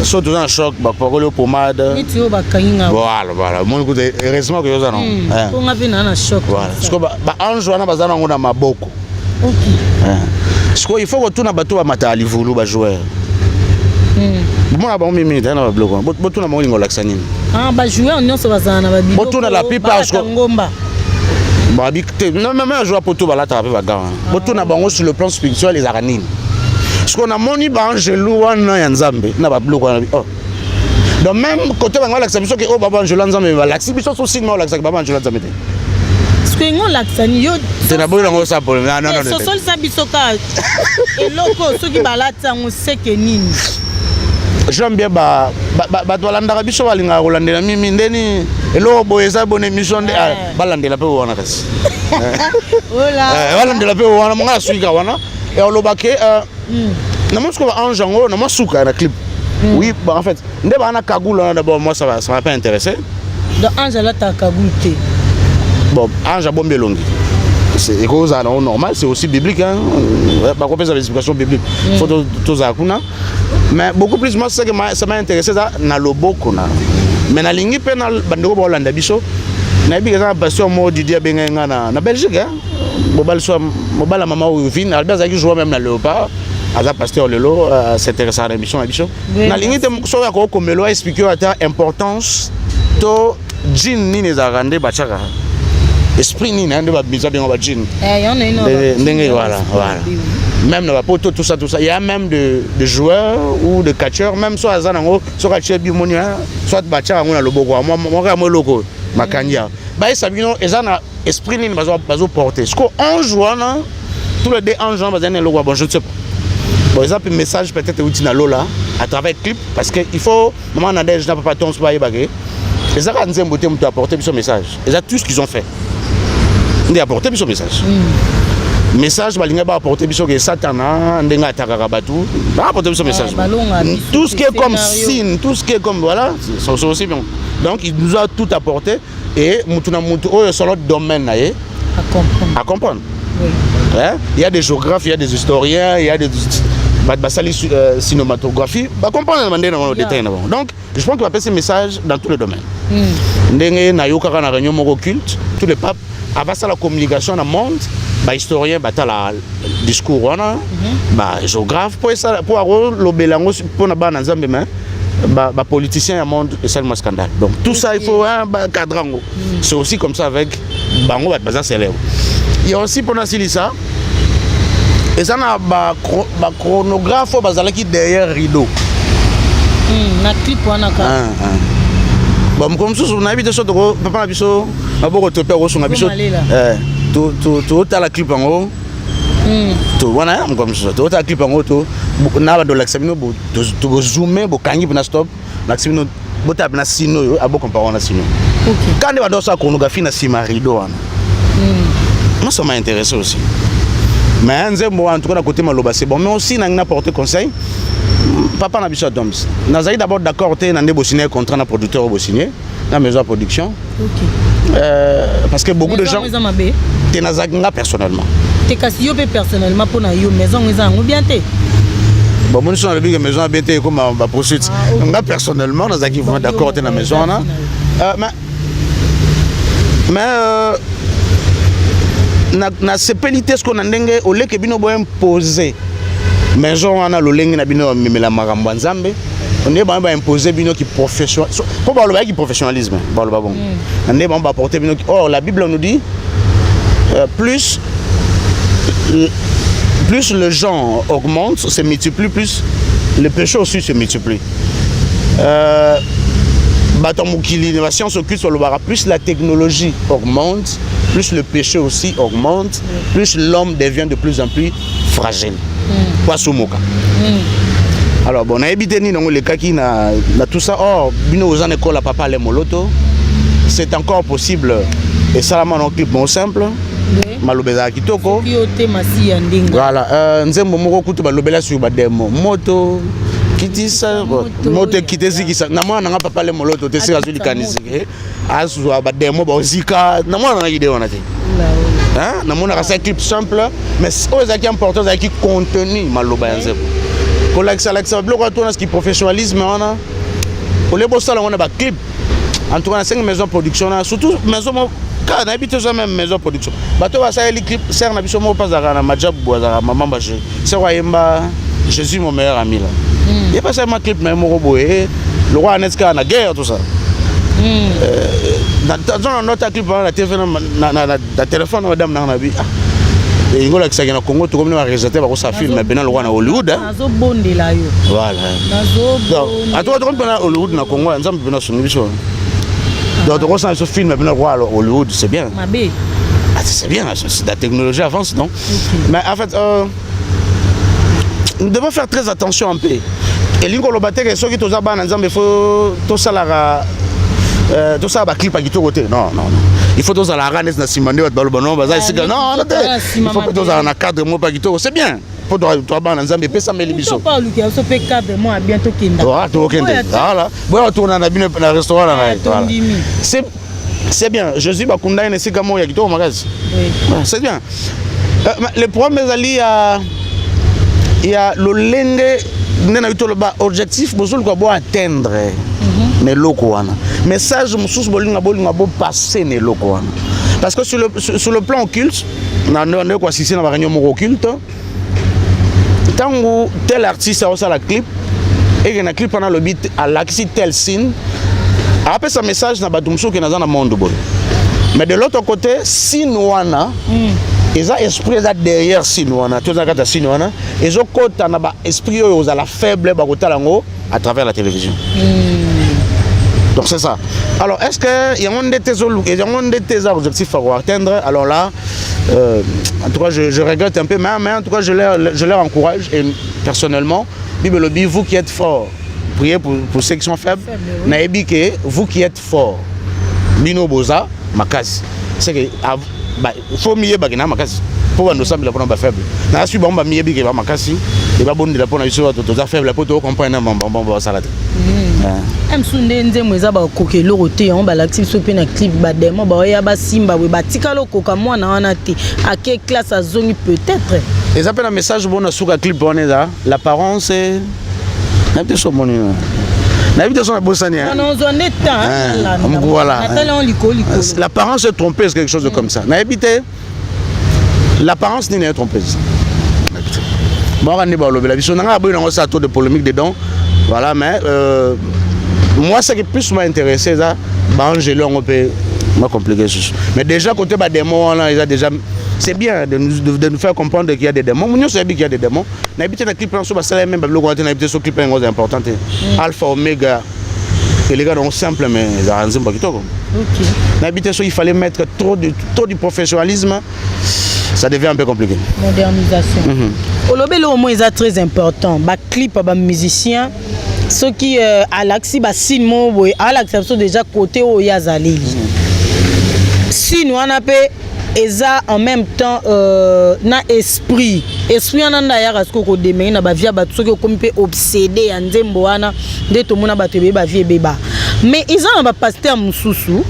so tout en choc ba pour le pommade ni tu ba kanginga voilà mon écoute heureusement que yoza non hein on a vu na choc voilà ce que ba ange on bazana ngona maboko OK ce que il faut que tout na bato ba matali vulu ba joueur Bon, bon, mimi, t'as un bloc. Bon, tout le monde est laxanine. Ah, bah, jouer en union, ça va ça. Bon, tout la plupart. Bah, non, mais jouer pour tout, bah, là, t'as pas gagné. Bon, tout na bango sur le plan spirituel, les aranines. Ce qu'on a moni, bah, Angelou, wana yanzambe, n'a pas bloc. Donc, même côté bango, l'accession que, oh, bah, Angelou, yanzambe, bah, l'accession aussi, moi, l'accession, bah, Angelou, yanzambe. Ce que nous, l'accession, yo. C'est la bonne chose, ça, pour le. Non, non, non. Ce sol, ça, bisoka. Et l'autre, ceux qui balattent, on sait que nini. J'aime bien ba tolandaka biso balinga kolandela mimi ndeni eloko boye eza bonne émission nde balandela pe wana kasi balandela pe wana monga suika wana et olobake na mosko ba ange ngo na mosuka na clip oui bah en fait nde ba na kagula d'abord moi ça m'a pas intéressé donc ange là ta kagulté bon ange bombe longi c'est cause normal c'est aussi biblique hein pas qu'on fait des explications bibliques faut tous à kuna mais beaucoup plus moi ça m'a intéressé ça na loboko na mais na lingi pe na bandeko ba Hollande biso nayebi eza pasteur mo Didier benga na Belgique hein mobala maman ou vin Albert Zaki joue même na Léopard aza pasteur lelo s'intéresse à l'émission na biso na lingi te so ya ko komelo expliquer ata importance to jean nini za rande bachaka esprit nini ande ba biza benga ba jean ndenge voilà même na poto tout ça il y a même de joueurs ou de catcheurs même soit aza nango so ka chebi moni soit bachaka ngona loboko mo loko makanya ba sabino ezana esprit nini bazo porter ce qu'on joue là tous les deux en gens bazana loko bon je sais pas bon exemple message peut-être outil na lola à travers clip parce que il faut maman Nadège n'a pas ton soyez bagé les arts nzembo te mutu apporter son message et ça tout ce qu'ils ont fait on a apporté son message message balinga ba apporter biso que satana ndenga atakaka batu ba apporter son message tout ce qui est comme signe tout ce qui est comme voilà c'est aussi bien donc il nous a tout apporté et mutuna mutu oyo sur notre domaine à comprendre oui. Hein? Il y a des géographes, il y a des historiens, il y a des cinématographie ba comprendre dans le détail donc je pense qu'il va passer ce message dans tous les domaines ndenge na yokaka na réunion moko culte tous les papes avant ça la communication dans le monde ba historien ba la discours wana ba géographe pour ça pour le belango pour na ba na nzambe mais ba politicien ya monde et seulement scandale donc tout ça il faut un cadrango c'est aussi comme ça avec bango ba célèbre il y a aussi pour Nasili ça et ça na ba chronographe bazalaki derrière rideau na clip wana ka bon comme ça on habite sur papa na biso aboko topé ko sunga biso to ta la clip en haut to wana comme ça to ta clip en haut to na ba do l'axamino to zoomer bo kangi na stop l'axamino bota na sino aboko pa wana sino OK quand ba do ça chronographie na sima rideau wana moi ça m'a intéressé aussi mais nzembo en tout cas à côté maloba c'est bon mais aussi na apporter conseil papa na biso Doms nazali d'abord d'accord te na ndebo signer contrat na producteur bo signer na maison de production OK parce que beaucoup de gens te nazanga personnellement te kasi yo personnellement pour na yo maison ngezango bien te bon moi je suis dans le big maison bien te comme ba poursuite nga personnellement nazaki vraiment d'accord te na maison na mais na sepelité ce qu'on a ndenge au leke bino bo imposer maison wana lolenge na bino memela makambo nzambe on est ba imposer bino qui professionnel pour ba le qui professionnalisme ba le ba bon on est ba porter bino oh la Bible nous dit plus le genre augmente se multiplie plus le péché aussi se multiplie la science occulte sur le bara, plus la technologie augmente, plus le péché aussi augmente, plus l'homme devient de plus en plus fragile. Alors bon, on a évité le cas qui n'a tout ça. Or, bino aux écoles à papa les moloto, c'est encore possible. Et ça là, on clip bon simple. Malobeza kitoko. Voilà, nzembo moko kutu balobela sur ba demo moto. Kitisa moto kitesi kisa na mwana nga papa le moloto te sika zuli kanisi azwa ba demo ba zika na mwana na idée wana te hein na mwana ka sa clip simple mais o ezaki important ezaki contenu maloba ya nzembo ko Alexa bloko to na ski professionnalisme wana o le bossa la wana ba clip en tout cas na 5 maisons production surtout maison quand on habite jamais maison production bato ba sa clip ser na biso mo pas na majab boza maman ba je c'est Wayemba Jésus mon meilleur ami là. Il n'y a pas seulement clip, mais le roi Aneska na guerre, tout ça. Dans notre clip, la TV, la téléphone, madame Nanabi. Et il y a qui au Congo, tout comme nous avons réalisé, ça filme, mais le roi à Hollywood. Voilà. À toi, tu comprends Hollywood, na Congo, ensemble, nous avons fait donc, ce film, le roi à Hollywood, c'est bien. C'est bien, la technologie avance, non? Mais en fait, nous devons faire très attention un peu. Et l'ingolo batek ceux qui tous abandonnent ensemble il faut tout ça la tout ça ba clip à gito côté non il faut tous à la ranes na simande wa balobano baza ici non il faut que tous à na cadre mo pas gito c'est bien faut toi abandonner ensemble et ça me libiso pas lui qui a fait cadre moi bientôt kinda voilà bon tourner na bino na restaurant là c'est bien Jésus ba kunda ina sika mo ya gito magazi c'est bien le problème est ali il y a le lenge objectif bozol ko bo atteindre ne loko wana message mususu bolinga bo passer ne loko wana parce que sur le plan occulte na ko assister na ba réunion occulte tango tel artiste a la clip et na clip pendant le beat à l'axi tel signe après ce message na bato mususu ke na za monde boy mais de l'autre côté sinwana ils ont esprit derrière sinwana tout ça kata sinwana ils ont kota na ba esprit aux à la faible ba kota lango à travers la télévision donc c'est ça alors est-ce que il y a un de tes objectifs à atteindre alors là en tout cas je regrette un peu mais en tout cas je leur encourage et personnellement Bible vous qui êtes forts priez pour ceux qui sont faibles naebi que vous qui êtes forts bino boza makasi c'est que faut mieux bagina makasi pour nous sembler pour nous faible na suis bon ba mieux bi que ba makasi et ba bonne de la pour nous to faible pour to comprendre bon salade Msunde nzemwe za ba kokelo roté on ba l'actif so pe na clip ba demo ba ya ba simba we ba tikalo koka mwana wana te à quelle classe a zone peut-être ils appellent un message bon sur la clip on est là l'apparence est n'a pas so moni na vie de son bossania non on est temps voilà l'apparence est trompeuse quelque chose de comme ça na habité l'apparence n'est trompeuse bon on est ba lobela biso na ba na ça de polémique dedans voilà mais moi ce qui plus m'a intéressé ça Angelo on peut m'a compliqué mais déjà côté ba démon là il a déjà c'est bien de nous faire comprendre qu'il y a des démons nous savons qu'il y a des démons na habité na clip sur ba ça même ba le côté na habité sur clip c'est important alpha oméga et les gars sont simples mais ils arrangent pas kitoko OK na habité il fallait mettre trop du professionnalisme ça devient un peu compliqué modernisation olobelo au moins est très important ba clip ba musicien ceux qui à l'axi ba signe à l'acception déjà côté au yazali si nous on appelle eza en même temps na esprit on anda ya rasko ko demain na ba via ba soki ko mpe obsédé ya nzembo wana nde to mona ba tebe ba vie beba mais ils ont ba pasteur mususu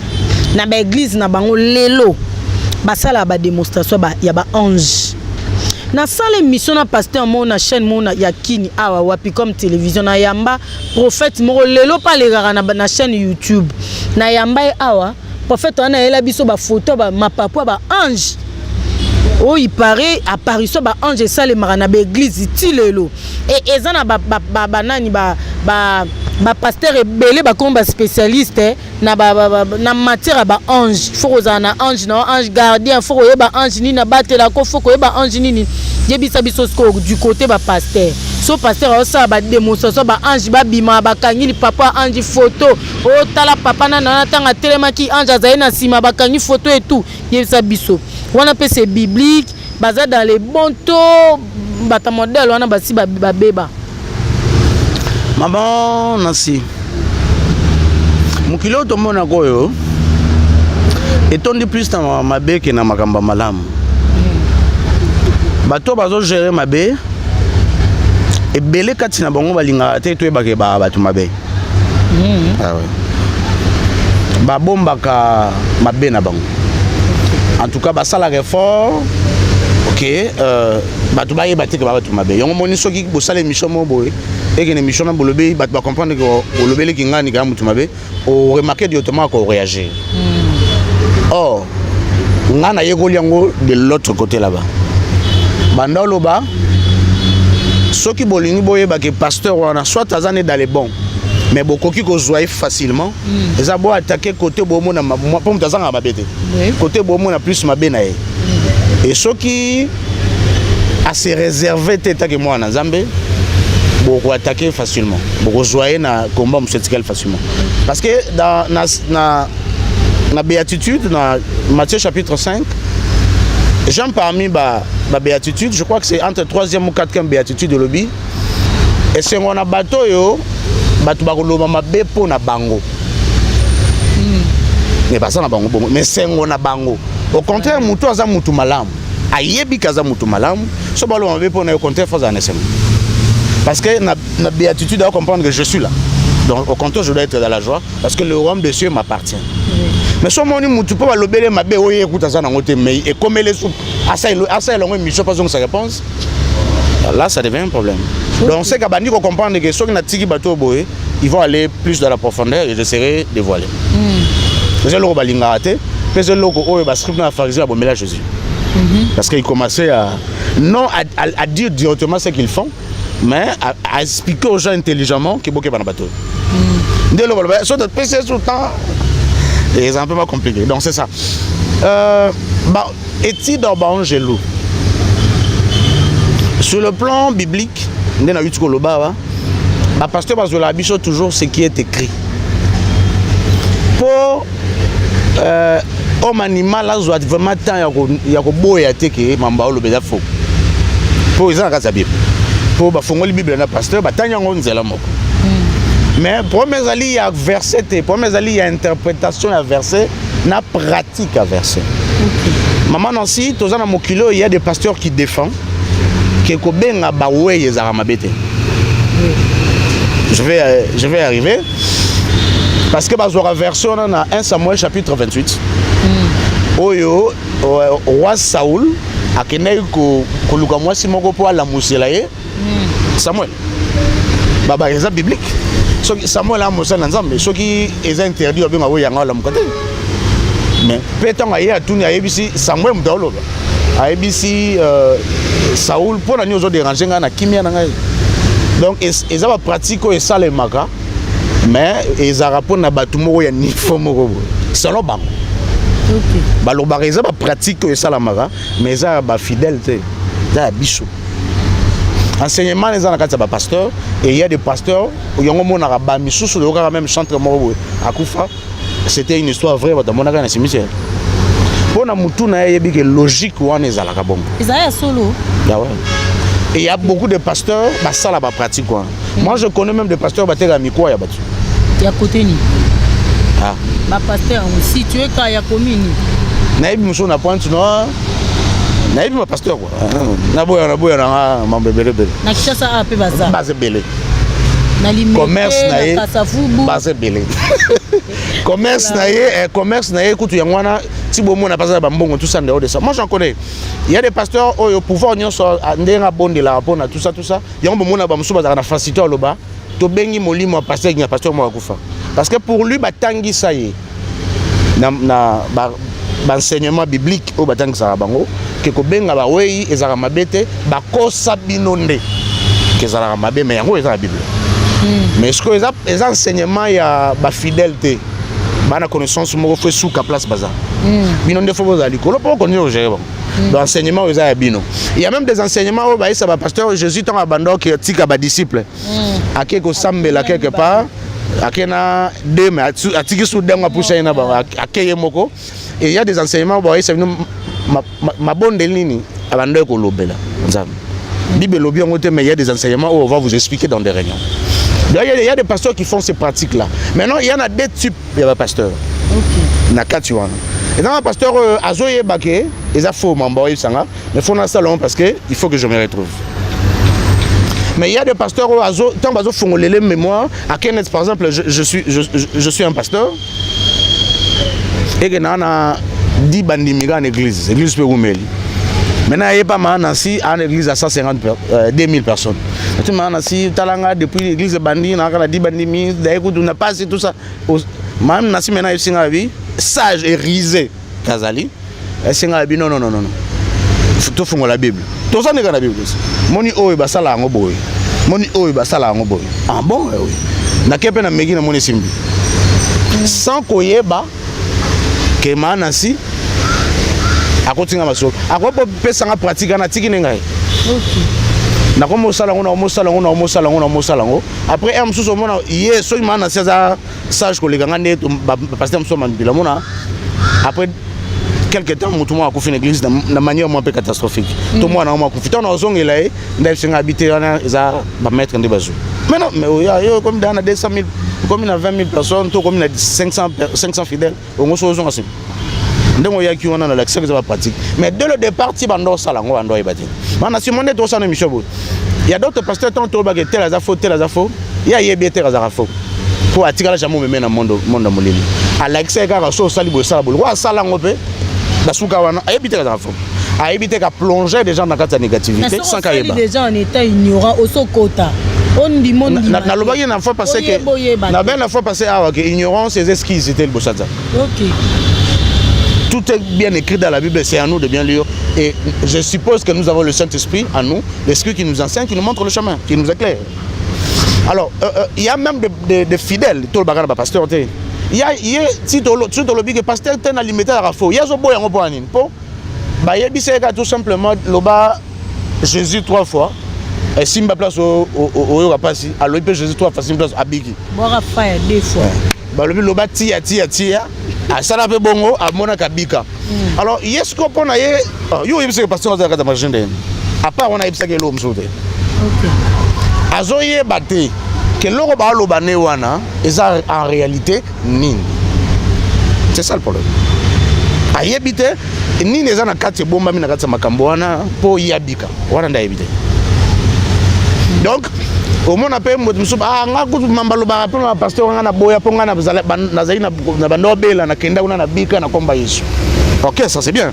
na ba église na bango lelo ba sala ba démonstration ba ya ba ange na sala émission na pasteur mo na chaîne mo na yakini awa wapi comme télévision na yamba prophète mo lelo pa le na chaîne YouTube na yamba awa prophète on a ela biso ba photo ba mapapwa ba ange oh il paraît apparition ba ange ça le marana ba église tilelo et ezana ba nani ba pasteur ebele ba comme ba spécialiste na na matière ba ange faut na ange na ange gardien faut ba ange ni na batela ko faut ba ange ni yebisa biso du côté ba pasteur so pasteur ça ba démonstration ba ange ba bima ba kangi papa ange photo o tala papa na tanga telemaki ange azaye na sima ba kangi photo et tout yebisa biso wana pe c'est biblique basé dans les bons taux bata modèle wana basi ba beba maman nasi mukilo to mona koyo etondi plus na mabe ke na makamba malamu bato bazo gérer mabe ebele kati na bango balinga te to ebake ba bato mabe ah ouais ba bombaka mabe na bango en tout cas basala effort OK bato ba yeba te ke ba bato mabe yongo moni soki bosala émission mo boy et que l'émission na bolobe bato ba comprendre que olobele ki ngani ka mutu mabe o remarquer directement ko réagir or ngana yekoli yango de l'autre côté là-bas banda loba soki bolingi boye ba ke pasteur wana soit azane dans les bons mais bokoki ko zoyer facilement les abo attaquer côté bomo na pour mutazanga mabete côté bomo na plus mabe na ye et soki a se réserver tête que moi na Zambé beaucoup attaquer facilement beaucoup joyer na combat musical facilement parce que dans na béatitude dans Matthieu chapitre 5 Jean parmi ba béatitude je crois que c'est entre 3e ou 4e béatitude de lobby et c'est on a bateau yo bato ba koloba mabe po na bango mais pas ça na bango mais c'est on a bango au contraire mutu aza mutu malamu ayebi kaza mutu malamu so balo mabe po na au contraire faut en essayer parce que na béatitude à comprendre que je suis là donc au contraire je dois être dans la joie parce que le royaume des cieux m'appartient mais so moni mutu po ba lobele mabe oye écoute ça na ngote mais et comme les sous asa longo mission pas sa réponse Là, ça devient un problème. Okay. Donc, c'est qu'à dire qu'on comprend que ceux qui n'ont pas de boé, ils vont aller plus dans la profondeur et j'essaierai de dévoiler. C'est le balinga raté, mais c'est le logo va script dans la pharisée à bomber Jésus. Parce qu'ils commençaient à non à dire directement ce qu'ils font, mais à expliquer aux gens intelligemment qu'ils boquent dans le bateau. Dès le bateau, sur notre PC tout le temps, c'est un peu moins compliqué. Donc c'est ça. Et-il dans Bangelou? Sur le plan biblique, nous avons eu le bas, le pasteur Bazola Bichot toujours ce qui est écrit. Pour homme animal, là, soit vraiment tant il y a boya teke mamba le beda faux. Pour ils ont la Bible. Pour bafongo la Bible na pasteur, tant y a on zela moko. Mais pour mes alliés il y a verset, pour mes alliés il y a interprétation à verset, na pratique à verset. Maman Nancy, tous en mokilo il y a des pasteurs qui défendent que kobenga bawe yezara mabete. Je vais arriver. Parce que la version on a 1 Samuel chapitre 28. Oyo roi Saoul a kené ko luka mwasi moko po la musela ye. Samuel. Baba eza biblique. So Samuel a musela nzambe, so ki eza interdit obenga wo yanga la mukate. Mais pétant aye atuni ayebisi Samuel mdolo. Ayebisi Saoul pour na nyozo déranger nga na kimia na ngai. Donc eza ba pratique ko esale maka. Mais ils ont na batumoko ya niveau moko selon bango. OK. Balobaka eza ba pratique et salamara mais eza ba fidélité, eza biso. Enseignement les en kati ba pasteur et il y a des pasteurs yango mona ba misusu le ka même chantre moko akufa. C'était une histoire vraie ba monaka na cimetière. Pona mutu na yebi que logique wana ezala ka bongo. Ezaya solo. Ah ouais. Et il y a beaucoup de pasteurs bah ça là ba pratique quoi. Moi je connais même des pasteurs batera mikwa ya batu. Ya côté ni. Ah. Ba pasteur aussi tu es quand ya commune. Naïbi muso na pointe no. Naïbi ma pasteur quoi. Na boya na mambebele bele. Na kishasa ape baza. Baze bele. Na limite commerce na ye. Baze bele. Commerce na ye kutu yangwana si bomo na passer ba mbongo tout ça en dehors de ça. Moi j'en connais. Il y a des pasteurs au pouvoir nyon so ndenga bonde la rapona tout ça. Yango bomo na ba muso bazana faciliter loba. To bengi molimo pasteur nya pasteur mo akufa. Parce que pour lui batangi ça y na enseignement biblique au batangi ça bango que ko benga ba wei ezara mabete ba kosa binonde que ezara mabe mais yango ezara bible. Mais ce que les enseignements il y a ba fidélité bana connaissance mo fait sous ka place bazar. Binonde faut vous aller ko pour connaître gérer bon. L'enseignement aux abino. Il y a même des enseignements où ça va pasteur Jésus tant abandon qui tika ba disciple. A quelque sambela quelque part, a kena dem a tiki sou dem a pousser na ba akeye moko et il y a des enseignements où ça vient ma bonne ligne abandon ko lobela. Nzam. Bible lobi on mais il y a des enseignements où on va vous expliquer dans des réunions. Il y a des pasteurs qui font ces pratiques là. Maintenant il y en a deux types de pasteurs. OK. Na katuana. Et dans le pasteur Azoye Baké, ils ont faux membre, mais il faut un salon parce que il faut que je me retrouve. Mais il y a des pasteurs Azo, tant que font les mémoires, à Kenneth par exemple, je suis un pasteur. Et que nana 10 bandimiga en église, église Peroumeli. Maintenant il y a pas mal Nancy en église à 2000 personnes. Tu m'as Nancy talanga depuis l'église bandi, na kana 10 bandimi, d'ailleurs on n'a pas tout ça. Même Nancy maintenant il s'est vie sage et risé Kazali et c'est ngabi non faut fongo la Bible tout ça n'est que la Bible moni oyo basala ngo boy moni oyo basala ngo boy ah bon oui na kepe na megi na moni simbi sans koyeba ke manasi akotinga maso akopo pesa nga pratique na tiki ngai OK na komo sala ngo après un mususu mona yeso imana ça sage ko leganga net pasteur mususu mandila mona après quelque temps mutu mo akufi na église na manière un peu catastrophique tout moi na mo akufi tant na zongela e ndai singa habiter na za ba mettre ndé bazu maintenant mais yo comme dans 200 000 comme na 20 000 personnes tout comme na 500 fidèles on go so zonga sim ndemo yaki wana na l'accès que ça va pratique mais dès le départ ti bando sala ngo bando ibati mana si monde to ça na mission bo il y a d'autres pasteurs tant to ba que tel za faux il y a yebie tel za faux pour atikala jamais me na monde molili à l'accès ka so sali bo sala bo wa sala ngo pe basuka wana ayebite za faux a évité qu'à plonger des gens dans la négativité sans qu'il y ait des gens en état ignorant au sokota. On dit mon dit. Na loba y na fois passé que na ben la fois passé que ignorance et esquisse c'était le bossata. OK. Tout est bien écrit dans la Bible, c'est à nous de bien lire. Et je suppose que nous avons le Saint-Esprit en nous, l'Esprit qui nous enseigne, qui nous montre le chemin, qui nous éclaire. Alors, il y a même des fidèles, tout le bagage de pasteur. Il y a, si tu as le pasteur, tu as limité à la foi. Il y a un boy en point. Il y a tout simplement Jésus 3 fois. Et si je place au Rapasi, alors il peut Jésus 3 fois, si je place à Bigi. Bon, Raphaël, 2 fois. Le loba tia. À Salape Bongo, à Monaka Bika. Alors, il y a ce qu'on a eu, il y a ce que pasteur a dit, à part on a eu ce que l'homme sauté. Ok. Azoye Bate, que l'euro ba lo bané wana, et ça en réalité, ni. C'est ça le problème. Ayebite, ni les ana kati bomba mina kati makambo wana, po yabika. Wana nda yebite. Donc, au moins on appelle nga kutu mambalo ba pe na pasteur nga na boya po nga na zali na bandobela na kenda una na bika na komba Yesu. OK, ça c'est bien.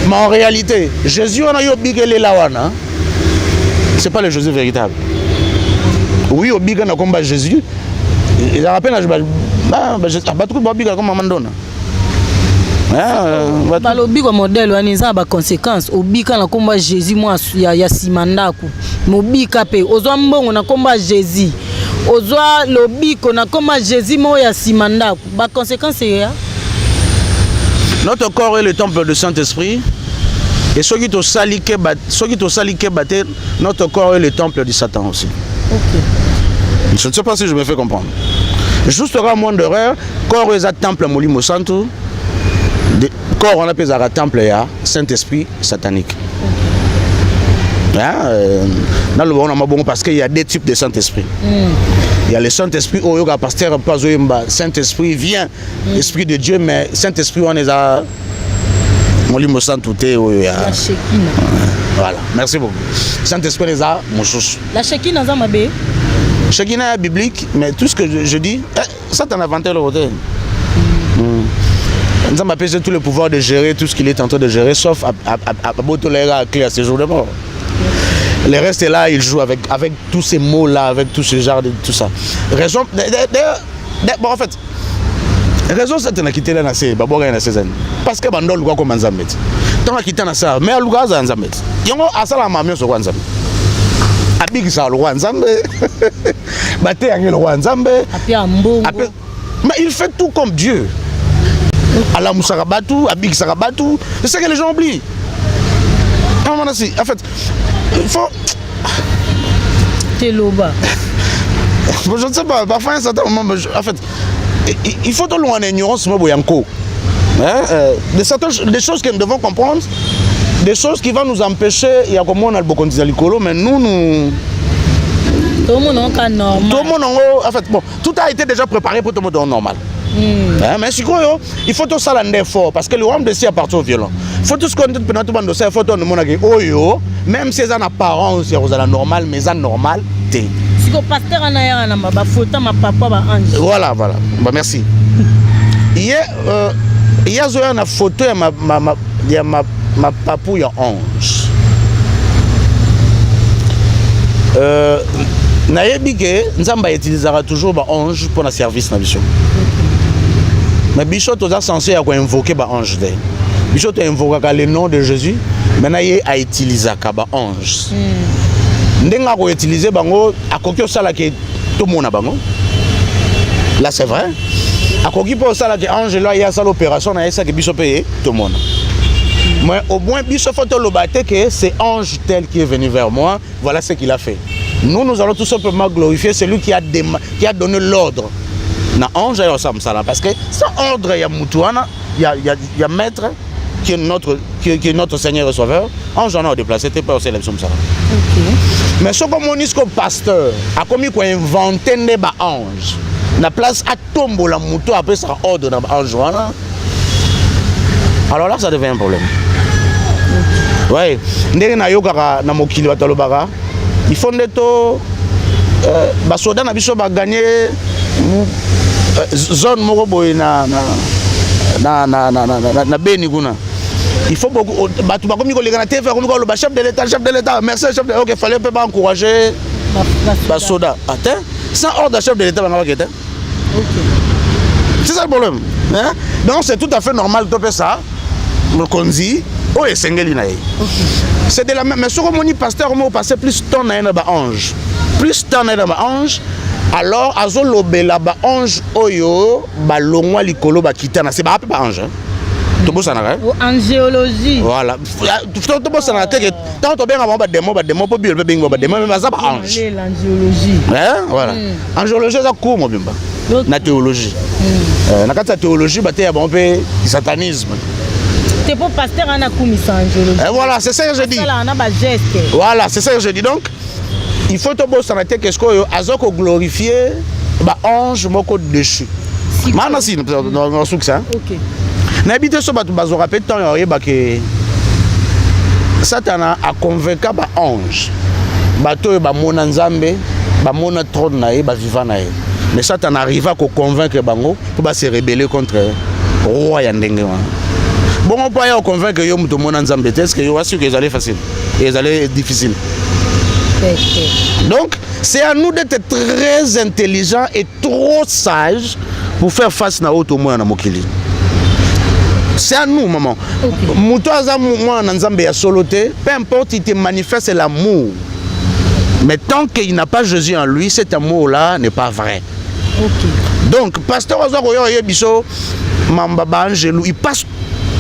Mais en réalité, Jésus on a yo bigele la wana. C'est pas le Jésus véritable. Oui, au biga na komba Jésus. Il rappelle na ba tout ba biga comme mandona. Balobi kwa modèle waniza ba conséquences obika na komba Jésus moi ya simandaku mobika pe ozwa mbongo na komba Jésus ozwa lobiko na komba Jésus mo ya simandaku ba conséquences ya notre corps est le temple du Saint-Esprit et ceux qui te salike battent notre corps est le temple du Satan aussi. OK. Je ne sais pas si je me fais comprendre. Juste un moins d'erreur, corps est un temple molimo santo. Corps on appelle ça temple ya Saint-Esprit satanique. Dans le bon on a parce qu'il y a deux types de Saint-Esprit. Il y a le Saint-Esprit au yoga pasteur pas Saint-Esprit vient esprit de Dieu mais Saint-Esprit on est à molimo santo te la Shekina. Voilà, merci beaucoup. Saint-Esprit est à mon chouchou. La Shekina za mabe. Shekina est biblique mais tout ce que je dis ça t'en inventé le côté. Nous avons appelé tout le pouvoir de gérer tout ce qu'il est en train de gérer, sauf à Botolera, à clé à ses jours de mort. Le reste est là, il joue avec tous ces mots-là, avec tout ce genre de tout ça. Raison, bon, en fait, raison c'est de quitter la nation, parce que Bandol Luga comme Nzambet. Tant que quitter la nation, mais Luga Nzambet. Yongo asala mamio sur Nzambet. Abig sa Luga Nzambet. Bate Angel Luga Nzambet. Mais il fait tout comme Dieu. Allah Moussarabatu, Abig Sarabatu, c'est ce que les gens oublient. En fait, il faut. Teloba. Je ne sais pas, parfois à un certain moment, en fait, il faut tout loin en ignorance, des choses que nous devons comprendre, des choses qui vont nous empêcher, il y a comme on a le beaucoup de l'icolo, mais nous. Tout le monde est normal. Tout le monde, en fait, bon, tout a été déjà préparé pour tout le monde normal. Mais si il faut tout ça l'année fort parce que le royaume de Dieu appartient aux violents. Il faut tout ce qu'on dit pendant tout le monde, il faut tout le monde même si c'est en apparence, c'est normal, mais en normal, t'es. Si le pasteur en a un photo, ma papa va ange. Voilà. Bah, merci. Il y a une photo de ma papouille ange. Nayebi que Nzamba utilisera toujours ba ange pour le service na mission. Mais Bichot est censé invoquer ba ange. Bichot a invoqué le nom de Jésus, maintenant il a utilisé ba ange. Ndenga ko utiliser bango akoki sala ke tout mona bango. Là c'est vrai. Akoki po sala ke ange là il y a ça l'opération na ça que Bichot paye tout le monde. Mais au moins Bichot faut le battre que c'est ange tel qui est venu vers moi, voilà ce qu'il a fait. Nous allons tout simplement glorifier celui qui a donné l'ordre. Na ange et ça parce que sans ordre il y a Moutouana, il y a maître qui est notre Seigneur et Sauveur. Ange en a déplacé, t'es pas au sélection ça. OK. Mais ce comme on dit comme pasteur a commis quoi inventer des ange. Na place à tomber la moutou après ça ordre dans ange. Alors là ça devient un problème. Ouais, ndenge na yoka na mokili watalobaka. Il faut que les soldats na gagner zone moko boy na Beni kuna. il faut beaucoup bato bakomi koleka na TV bakomi koloba chef de l'État merci chef de OK fallait pas encourager ba soda attends sans ordre chef de l'État banga bakete OK c'est ça le problème hein donc c'est tout à fait normal de faire ça le konzi o esengeli na ye c'est de la même mais sur moni pasteur mo passer plus temps na ba ange alors azolobela ba ange oyo ba longwa likolo ba kitana c'est ba ange to bosana ka angéologie voilà to bosana te que tant to bien ba démon po bi be ba démon mais ça ba ange l'angéologie hein voilà angéologie ça court mo bimba na théologie na kata théologie ba te ya bon pe satanisme c'est pour pasteur ana kumisa angéologie et voilà c'est ça que je dis voilà c'est ça que je dis donc il faut to bosana te qu'est-ce que azoko glorifier ba ange moko dessus mana si dans succès OK n'habite so bato bazo rappel temps yeba que Satan a convaincu ba ange bato ba mona nzambe ba mona trône na ye ba vivant na ye mais Satan arriva à convaincre bango pour se rebeller contre roi ya ndenge wana bon on peut y convaincre yo muto mona nzambe est-ce que yo assurer que ça allait facile et ça allait difficile donc c'est à nous d'être très intelligents et trop sages pour faire face na auto mona na mokili. C'est à nous, maman. Moutoaza moi nzambe ya soloté, peu importe, il te manifeste l'amour. Mais tant qu'il n'a pas Jésus en lui, cet amour-là n'est pas vrai. Donc, pasteur Azaroyo Yebiso, Mambaba Angelou, il passe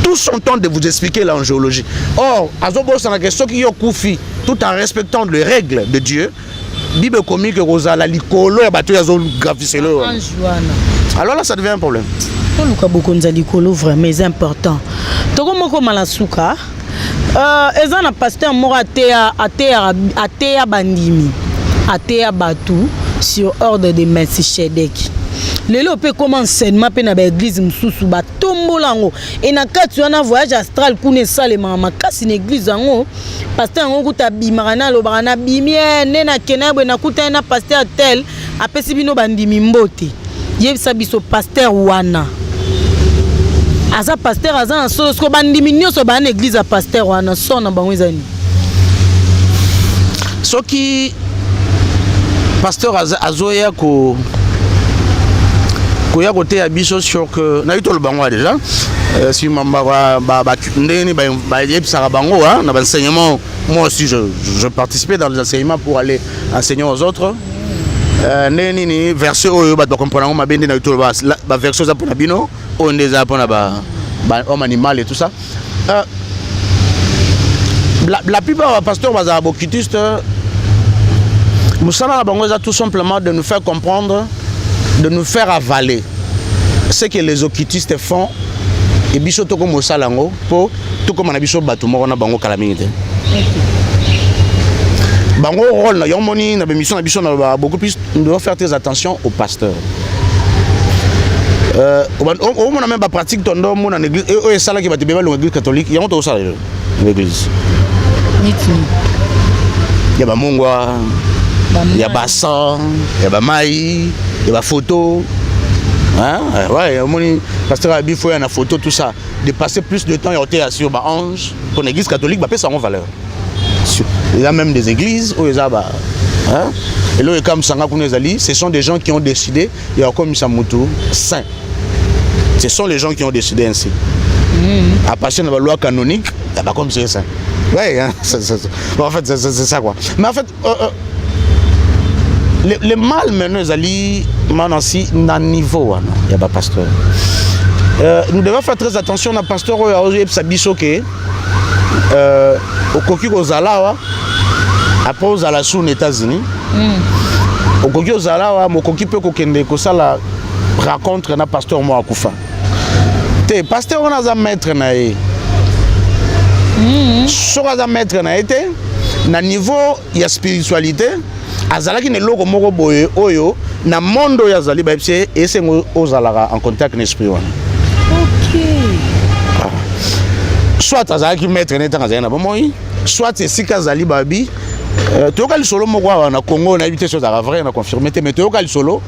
tout son temps de vous expliquer l'angéologie. Or, Azobo Sanake, ceux qui ont koufi, tout en respectant les règles de Dieu, Bible comique Rosala Likolo et Batou Yazol Grafiselo. Alors là, ça devient un problème. Luka bokonza likolo vraiment c'est important. Toko moko malasuka eza na pasteur moko ateya bandimi ateya batu sur ordre de Melchisedec. Lelo pe comment enseignement pe na ba église mususu ba tombolango et na kati wana voyage astral kuna salema makasi na église ngo pasteur ngo kuta bimana lo bana bimie nena kenabwe na kuta na pasteur tel apesi bino bandimi mbote yebisa biso pasteur wana aza pasteur aza na solo sko bandimi nyonso ba na église a pasteur wana sona bango ezani soki pasteur azoya ko koya côté ya biso sur que na yitolo bango déjà si mamba ba ndeni ba yebisa bango na enseignement moi aussi je participais dans les enseignements pour aller enseigner aux autres neni verset oyo ba comprendre ma bende na yitolo ba verset za pona bino on les a pona ba homme animal et tout ça la plupart des pasteurs baza bokitistes musala bango za tout simplement de nous faire comprendre, de nous faire avaler ce que les occultistes font et biso to comme salango pour tout comme na biso batu moko na bango calamité bango rôle na yomoni na mission na biso na beaucoup plus nous devons faire très attention aux pasteurs au mon même pratique tondo mon en église et ça là qui va te bien l'église catholique y a on ça l'église il y a ba mongwa il y a ba sang il y a ba mai il y a ba photo. Hein? Ouais, mon pasteur a bifoué une photo, tout ça. De passer plus de temps à sur ma ange pour l'église catholique, bah, ça en valeur. Il y a même des églises où il y a hein? Et là, comme Sanga Kounezali, ce sont des gens qui ont décidé, il y a comme Samutu, saint. Ce sont les gens qui ont décidé ainsi. À partir de la loi canonique, il y a comme c'est saint. Ouais, hein? En fait, c'est ça quoi. Mais en fait, les mal maintenant, Manansi, na niveau, il y a pas pasteur. Nous devons faire très attention à pasteur Sabisoke, au Koki Ozalawa, après Ozala sous les États-Unis. Au Koki Ozalawa, mon Koki peut kokende ko ça la raconte na pasteur moi Koufa. Te pasteur on a un maître naé. Sur un maître naé te, na niveau il y a spiritualité. Azalaki ne loko moko boye oyo na mondo ya zali ba pse esengo ozalaka en contact n'esprit wana. OK. Soit azalaki maître neta ngazana ba moi, soit c'est sika zali babi toyoka lisolo moko na Congo na habité sur la vrai na confirmé mais toyoka lisolo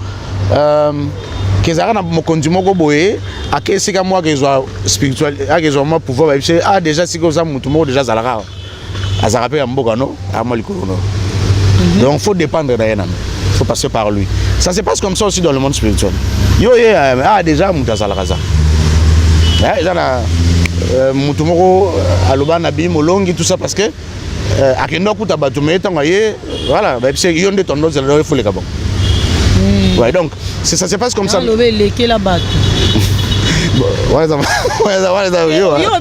que kezaka na mokonzi moko boye akesika moi kezwa spirituel akezwa moi pouvoir ba déjà si ko za mutu moko déjà zalaka azaka pe ya mboka no amwa likolo no. Donc faut dépendre d'Ayana. Faut passer par lui. Ça se passe comme ça aussi dans le monde spirituel. Yo déjà mutu zalaka za. Ezana mutu moko aloba na bi molongi tout ça parce que akenda kuta batu metanga ye voilà ba pse yo nde tondo zela do foleka bon. Ouais, donc ça se passe comme ça. Yo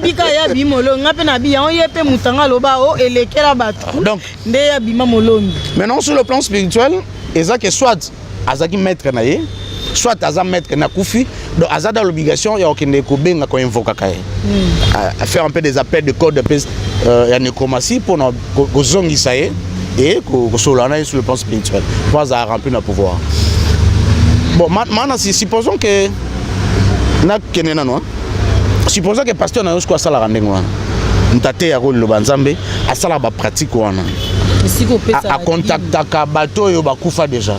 bika ya bi molongi ngape na bi on yepe mutanga loba o elekela batu. Donc nde ya bima molongi. Maintenant sur le plan spirituel, ezaki soit azaki maître na ye, soit aza maître na kufi, donc aza dans l'obligation ya okende ko benga ko invoka kaye. À faire un peu des appels de code de paix ya nécromancie pour ko zongisa ye et ko solana sur le plan spirituel. Pour ça remplir notre pouvoir. Bon, maintenant, supposons que supposons que le pasteur n'a pas ça la rendre ntate ya ko loba nzambe asala ba pratique wana a contacta ka bato yo bakufa déjà.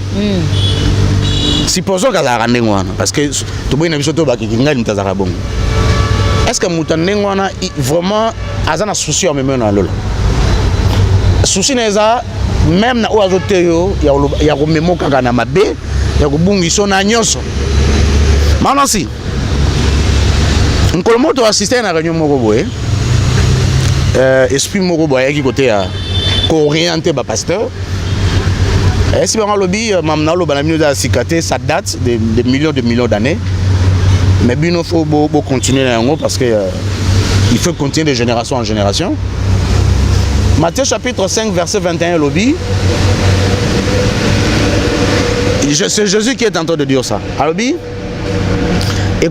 Supposons que la rendre wana parce que to boina biso to bakikinga mutazaka bongo. Est-ce que mutane wana vraiment azana souci en même na lola? Souci neza même na oazote yo ya ko memoka kana mabe ya kubungiso na nyonso. Maintenant si nkolomoto assisté na réunion moko boye esprit moko boye qui côté ya ko orienter ba pasteur si ba lobby mamna lo bana mino da sikate ça date de millions d'années mais bino faut beau continuer na yango parce que il faut continuer de génération en génération. Matthieu chapitre 5 verset 21 lobby. C'est Jésus qui est en train de dire ça. Alors, et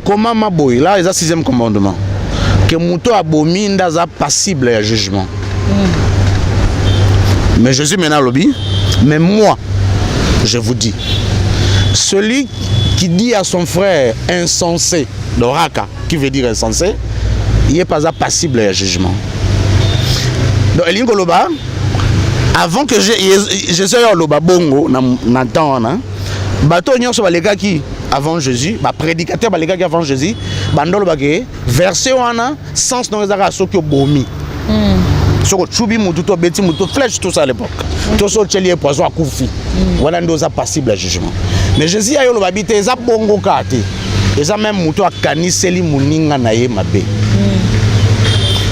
comment ma boy, là, il y a le 6e commandement. Que Mouto abomi ndaza passible à jugement. Mais Jésus maintenant lobby. Mais moi, je vous dis, celui qui dit à son frère insensé, l'oraka, qui veut dire insensé, il n'est pas passible à jugement. Donc, Elin Koloba, avant que Jésus ait le bongo, n'entend, bato nyonso balega ki avant Jésus, ba prédicateur balega ki avant Jésus, bandolo bagé verset wana sens no ezaka soki obomi. Soko chubi mutu to beti mutu flèche tout ça à l'époque. To so tcheli poison akufi. Wana ndoza passible à jugement. Mais Jésus ayo lo babité eza bongo kate. Eza même mutu akaniseli muninga na ye mabe.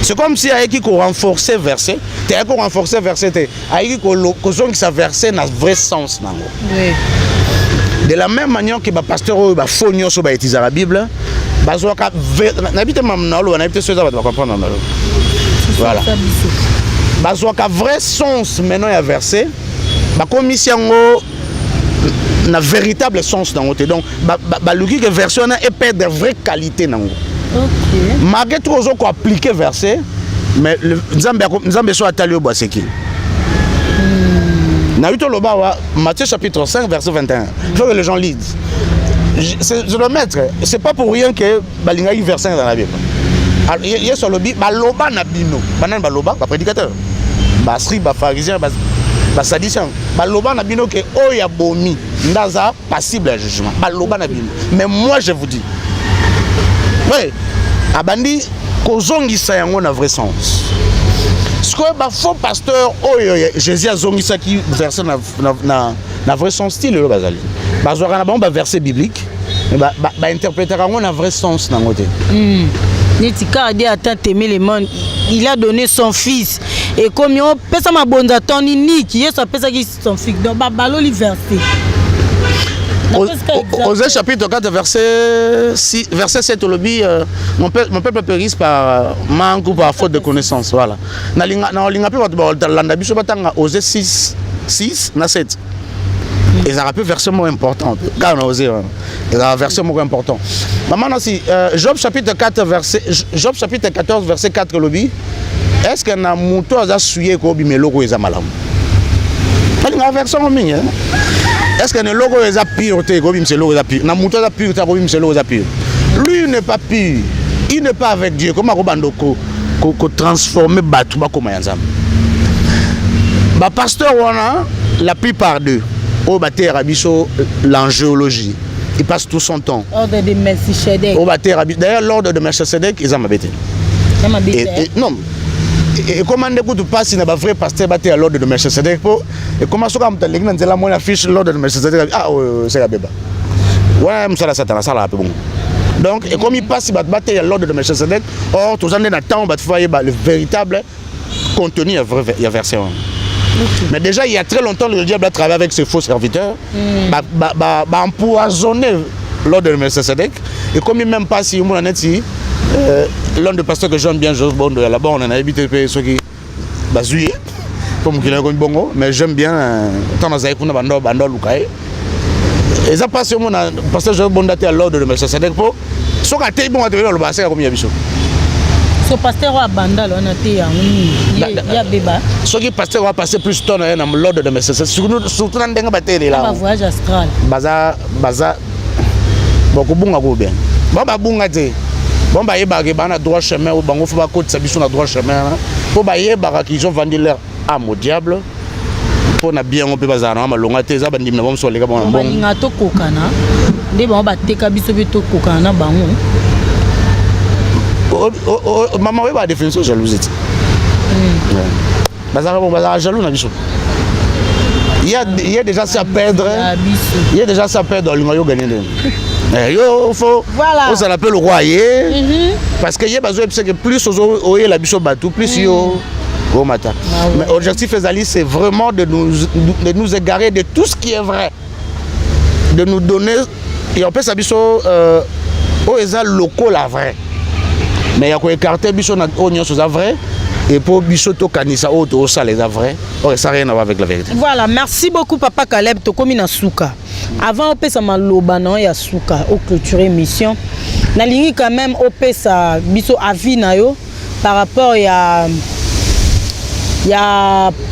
C'est comme si aiki ko renforcer verset, te ko renforcer verset te aiki ko zongi sa verset na vrai sens nango. Oui. De la même manière que le pasteur a fait sur la Bible, n'habite mamnalo, n'habite ce que va comprendre. Voilà. Bazoka vrai sens maintenant ya verset, ba commission na véritable sens dans côté. Donc ba luki que version est perdre de vraie qualité nango. OK. Malgré tout qu'on appliquer verset, mais Nzambe so atalio baseki. Matthieu chapitre 5 verset 21. Il faut que les gens lisent. Je le mettre. C'est pas pour rien que balinga y verset dans la Bible. Il y a sur le Bible, baloba na bino. Banan baloba, ba prédicateur. Basri, ba pharisien, ba sadicien. Baloba na bino que oya bomi ndaza passible à jugement. Baloba na bino. Mais moi je vous dis. Oui, abandi kozongisa yango na vrai sens. Ce que le faux pasteur, Jésus a zongi ça qui verset na vrai son style le bazali. Bazora na bon verset biblique, ba interpréter na vrai sens na ngote. Netika a dit à t'aimer les monde, il a donné son fils et comme on peut ça ma bonne ton unique, il ça peut ça qui son fils. Donc balo li verset. Osée chapitre 4 verset 7 au lobby, mon peuple périsse par manque ou par faute de connaissance. Voilà. Osée 6 na 7. Et ça rappelle verset moins important. Quand on a osé, il y a un verset moins important. Maman aussi, Job chapitre 14 verset 4 lobby. Est-ce que na muto a suye ko bi meloko ezamalam? Il y a un verset moins bien. Est-ce que le logo est pur? Lui n'est pas pur. Il n'est pas avec Dieu. Comment on transformer Batouba comme Yanzam? Pasteur, la plupart d'eux, au bâtir l'angéologie. il passe tout son temps. Ordre de Melchizedek. D'ailleurs, l'ordre de Melchizedek, ils ont m'habité. Non. Et comment tu passes si un vrai pasteur batté à l'ordre de Melchizedek et comment ça comme l'église dans la monnaie affiche l'ordre de Melchizedek. Ah c'est la béba. Ouais, ça la Satan, ça la bon. Donc et comme il passe il va battre à l'ordre de Melchizedek, or tous en dans temps on va faire le véritable contenu il y a verset 1. Mais déjà il y a très longtemps le diable a travaillé avec ses faux serviteurs, empoisonner l'ordre de Melchizedek et comme il même pas si on en est si l'un des pasteurs que j'aime bien, bon, là-bas on en a habité ceux qui basouillent, comme qu'il a connu bongo, mais j'aime bien quand on a pour bando lukaï. Et ça passe au monde parce que je bon daté à l'ordre de Melchizedek pour ce qu'a été bon à travers le bassin comme il y a biso. Ce pasteur à banda là on a été il y a béba. Ce qui pasteur va passer plus de temps dans l'ordre de Melchizedek surtout dans des batailles là. Un voyage astral. Baza beaucoup bon à go bien. Bon ba bunga te. Bon bah yeba ke bana droit chemin ou bango faut pas côté ça biso na droit chemin pour ba yeba qu'ils ont vendu leur âme au diable pour na bien on peut bazana malonga te za bandimna bom so leka bon bon balinga to kokana nde ba bateka biso be to kokana bango maman yeba définition jalousie bazara bon bazara jaloux na biso il y a déjà ça à perdre il y a déjà ça à perdre l'ingo gagner yo faut voilà. On s'appelle le roi parce que y a besoin que plus au la biso batou plus yo au matin. Mais l'objectif c'est vraiment de nous égarer de tout ce qui est vrai, de nous donner et on peut ça biso au eza locaux la vrai mais il y a quoi écarter biso na onyo chose vrai et pour biso to kanisa auto ça les vrai ça rien à voir avec la vérité. Voilà, merci beaucoup papa Caleb to komi na suka. Avant opesa maloba na ya suka au clôturer émission na lingi quand même opesa biso avis na yo par rapport ya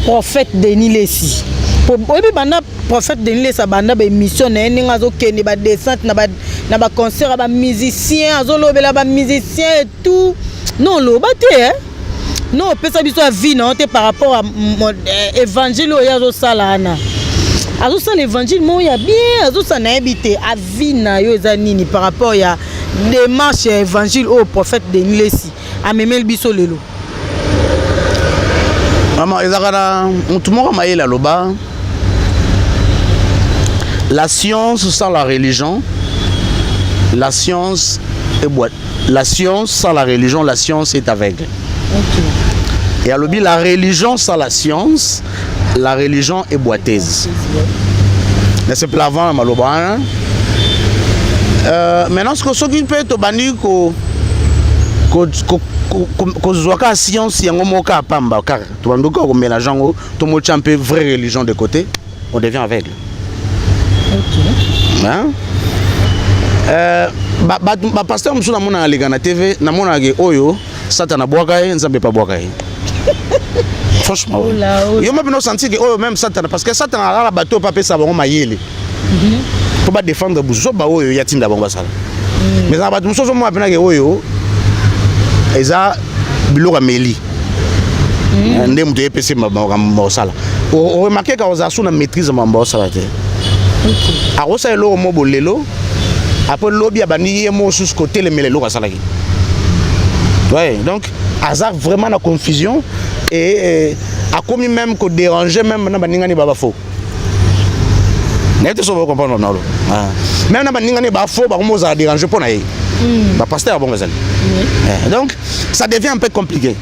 prophète Denis Lessi pour obi banda prophète Denis Lessi banda ba émission na ninga zo kende ba descente na ba concert ba musicien azolobela ba musicien et tout non loba te hein non opesa biso avis na te par rapport à évangile oya zo sala na azo ça l'évangile mo ya bien azo ça na habité avis na yo zanini par rapport à démarche évangile au prophète Denis Lessi a memel biso lelo maman ezakana mutumo kama yela loba la science sans la religion la science est boîte la science sans la religion la science est aveugle. Et à l'objet la religion sans la science la religion est boiteuse. Mais c'est plavant maloba. Maintenant ce que ce qui peut être banni ko zoaka science yango moka pamba car to banduka ko mélange ngo to mo champer vraie religion de côté on devient aveugle. OK. Hein? Ba pasteur msuna mona alega na TV na mona ge oyo satana boaka nzambe pa boaka. Franchement, yo même senti que oh même Satan parce que Satan a la bateau pas ça bon mayele. Pour pas défendre buzo ba oyo yatinda bon basala. Mais ça bateau so mo apena que oyo eza biloko meli. Ndé muto EPC ma sala. O remarquer ka oza suna maîtrise ma sala te. OK. A osa elo mo bolelo après lobby abani yemo sous côté le melelo ka sala ki. Ouais, donc hasard vraiment la confusion et a commis même que déranger même na baninga ni baba faux. N'était pas comprendre non. Même na baninga ni baba faux ba ko za déranger pour na ye. Ba pasteur bon bazali. Donc ça devient un peu compliqué.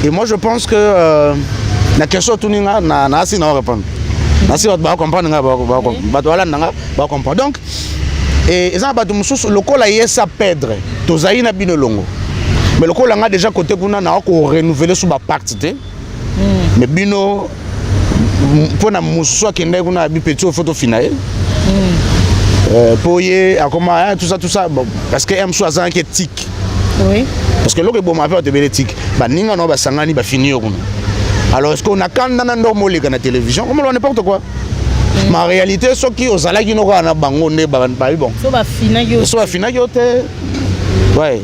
Et moi je pense que la question tout ninga na si na répondre. Na si ba comprendre nga ba to ala nga ba comprendre. Donc et ça ba tout mususu lokola yesa perdre. Tozayi na bino longo. Mais le coup, on a déjà côté qu'on a renouvelé sous ma partie. Mais bino pour na muso qui n'est qu'on a petit photo finale. Pour y a comment tout ça parce que aime soit qui est tic. Oui. Parce que l'autre bon m'appelle de bélétique. Bah ninga no ba sangani ba finir qu'on. Alors est-ce qu'on a quand dans normal les la télévision comme on n'importe quoi. Ma réalité ce qui aux ala qui no na bango ne ba bon. So ba finir yo. So ba finir yo te. Ouais.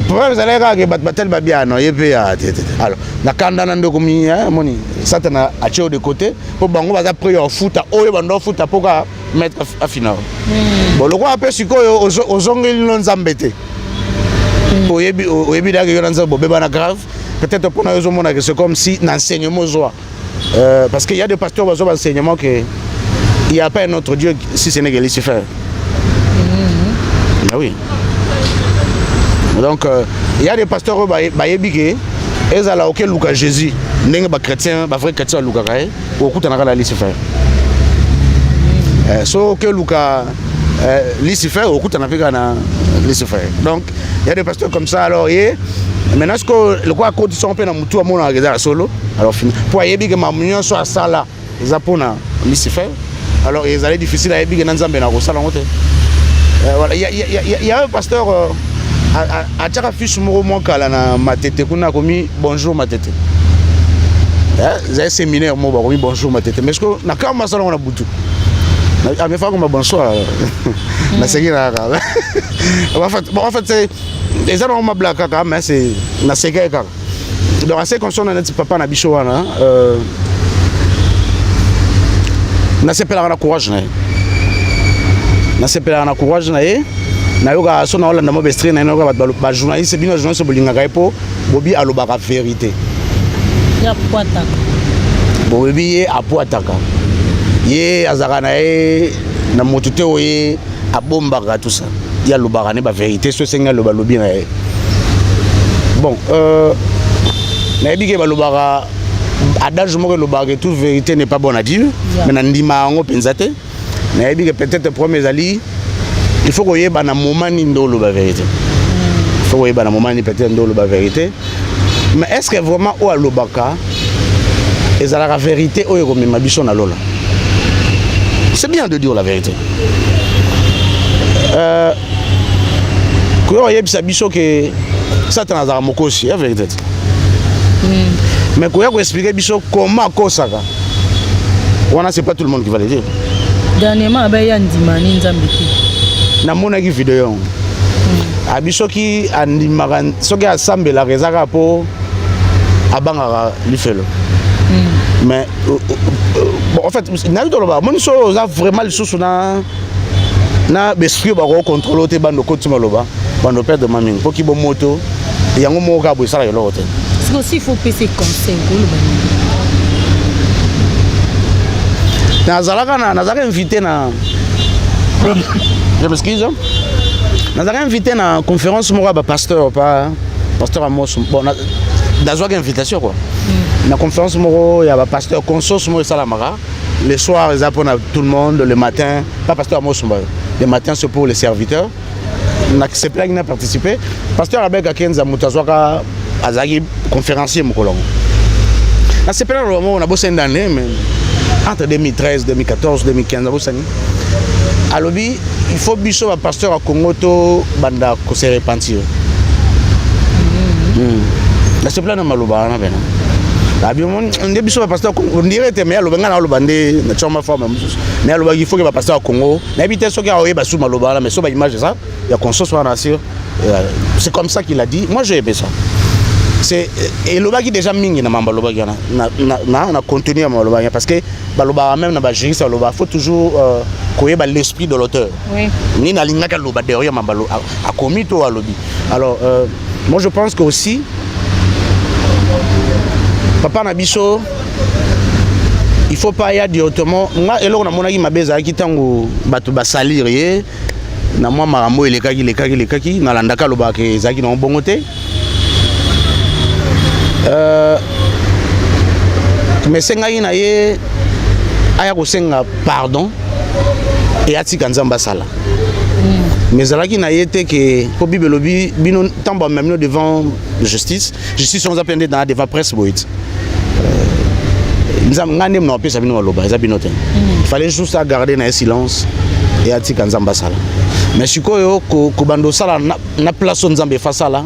Vous allez regarder batel babiano yepé alors na kanda na ndoko mi moni satana a de côté pour bango baza prier au foot oyo bando foot poka mettre à final. Bon, le roi appelle sikoyo aux ongles non zambete. Au début d'ailleurs dans grave. Peut-être pour nous que c'est comme si l'enseignement parce qu'il y a des pasteurs qui ont l'enseignement que il n'y a pas un autre Dieu si ce n'est que Lucifer. Ah oui. Donc il y a des pasteurs qui ils ont auquel Lucas Jésus, les chrétiens, les vrais chrétiens Lucas au coup de Lucifer. So que Lucas Lucifer au coup de Lucifer. Donc il y a des pasteurs comme ça alors maintenant ce que le quoi code sont peine mutu amona regeza solo alors pour yebi que ma munion soit ça là ils apona Lucifer alors ils allaient difficile à yebi que nzambe na ko sala ngote voilà il y a un pasteur a tchaka fiche mo kala na matete kuna komi bonjour matete j'ai séminaire mo ba komi bonjour matete mais ce que na kama sala on a butu na me fa comme bonsoir na sekira en fait c'est les gens ont ma blague mais c'est na sekira donc assez conscient na petit papa na bicho wana na sepela na courage na courage na yoga sona wala na mo bestri na yoga ba journaliste bino journaliste bolinga kaipo bobi alobaka vérité ya poataka bobi ye apoataka ye azaka na ye na motute oye abombaka tout ça ya lobaka ne ba vérité so senga loba lobi na ye bon na yebi ke ba lobaka adage moko lobaka que toute vérité n'est pas bonne à dire mais na ndima ngo penza te na yebi ke peut-être premier ali il faut que na moment ni ndolo ba vérité il faut que na moment ni peut-être ndolo ba vérité mais est-ce que vraiment o alobaka ezala la vérité oyo ko mema biso na lola. C'est bien de dire la vérité. Quand il y a biso que ça t'en a mokosi, la vérité. Mais quand il y a expliquer biso comment kosaka, on c'est pas tout le monde qui va le dire. Dernièrement, il y a ndimani nzambiki. Na mona ki vidéo. Abiso ki andimagan, soki assemble la rezaka po abanga lifelo. Mais bon, en fait, on a vraiment les choses na besfrio ba ko contrôler te bando ko tumaloba bando perdre maming pour ki bo moto yango mo ka bo sala yo lote. C'est aussi il faut passer conseil ko lo ba. Nazalaka invité na je m'excuse. Nazalaka invité na conférence mo ba pasteur Amos bon d'avoir une invitation quoi. La conférence moro il y a pasteur Consos mo salamara les soirs ils apprennent à tout le monde le matin pas pasteur Amos le matin c'est pour les serviteurs na c'est plein qui n'a participé pasteur Abeka Kenza mutazwaka azaki conférencier mokolongo na c'est plein on a bossé une année mais entre 2013 2014 2015 a bossé alobi il faut biso ba pasteur à Congo to banda ko se repentir la c'est plein de maloba na bena on dit biso pasteur on dirait mais aloba ngana aloba ndé na choma forme mais aloba il faut que ba pasteur au Congo na habité so ki a oyeba sou maloba mais so ba image ça il y a conscience sur c'est comme ça qu'il a dit moi j'ai aimé ça c'est et loba qui déjà mingi na mamba loba na contenu à maloba parce que baloba même na ba gérer ça loba faut toujours koyeba l'esprit de l'auteur oui ni na linga ka loba derrière mamba a commis to alobi alors moi je pense que aussi Papa Nabiso, il faut pas y aller directement. Moi, et là, on a mon ami Mabeza qui tango batu basalir ye. Na moi maramo et les kaki. Na landaka loba ke zaki na bongote. Mais senga ina ye aya ko senga pardon et atika nzamba sala. Mais zalaki na yete que po bibelobi bino tamba même devant justice on a appelé dans devant presse boit ngane mna opesa bino loba eza bino te il fallait juste garder na silence et atika nzamba sala mais sikoyo ko bando sala na place nzambe fa sala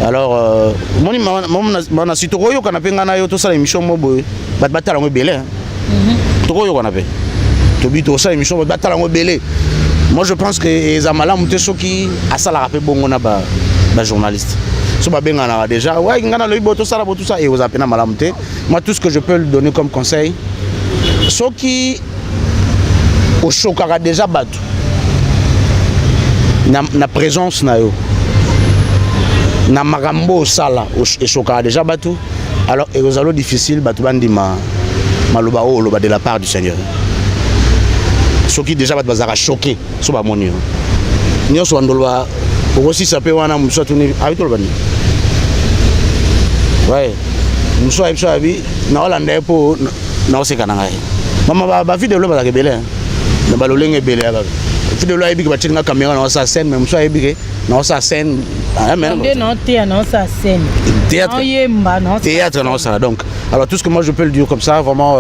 alors moni mona sitokoyo kana penga na yo to sala émission mobo batala ngo belé tokoyo kana pe to bito sala émission batala ngo belé. Moi je pense que les amala muté soki asala rapé bongo na ba journaliste. So ba benga déjà ouais ngana le boto sala boto ça et vous appena malamuté. Moi tout ce que je peux lui donner comme conseil soki au chokara déjà bateau na présence na yo na makambo sala au chokara déjà bateau alors et aux difficile bateau bandima maloba o loba de la part du Seigneur ce qui déjà bazara choqué so ba monio nyoso andolwa aussi ça peut wana muso tuni habito bani ouais muso abi na Hollande po na oseka na ngai mama ba vidéo lo ba ke belé na ba lolenge belé ba vidéo lo abi ke ba tinga caméra na sa scène mais muso abi ke na sa scène non théâtre na sa scène théâtre na sa donc alors tout ce que moi je peux le dire comme ça vraiment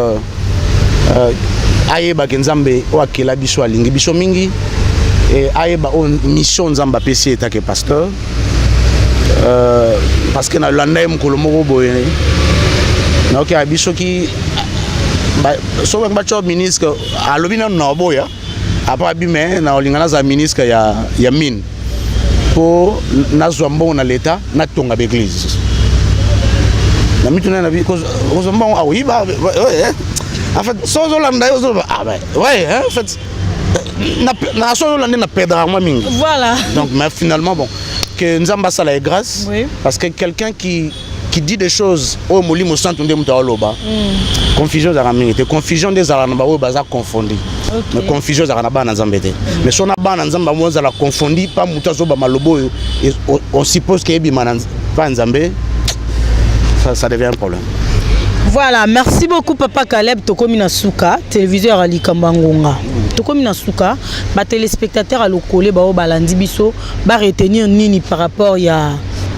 ayeba ke nzambe o akela biso alingi biso mingi et ayeba on mission nzamba pesi etake pasteur parce que na landa mukolo moko boye na ok biso ki so ba cho ministre alobi na boya apa bime na olingana za ministre ya mine po na zwambo na l'état na tonga l'église na mituna na bi cause ozomba ah oui ba en fait so landa yo ah ben ouais en fait na so landa na perdre moi mingi voilà donc mais finalement bon que nzamba sala est grâce oui. Parce que quelqu'un qui dit des choses au molimo centre de mutaloba confusion za mingi te confusion des ala na ba o baza confondu mais confusion za na ba na nzambete mais so na ba na nzamba mo za la confondu pas mutazo ba malobo on suppose que ebi mananz pas nzambe ça devient un problème. Voilà, merci beaucoup Papa Caleb Tokomi Nasuka, téléviseur Ali Kambangonga. Tokomi Nasuka, ba téléspectateur à l'okole ba o balandi biso, ba retenir nini par rapport ya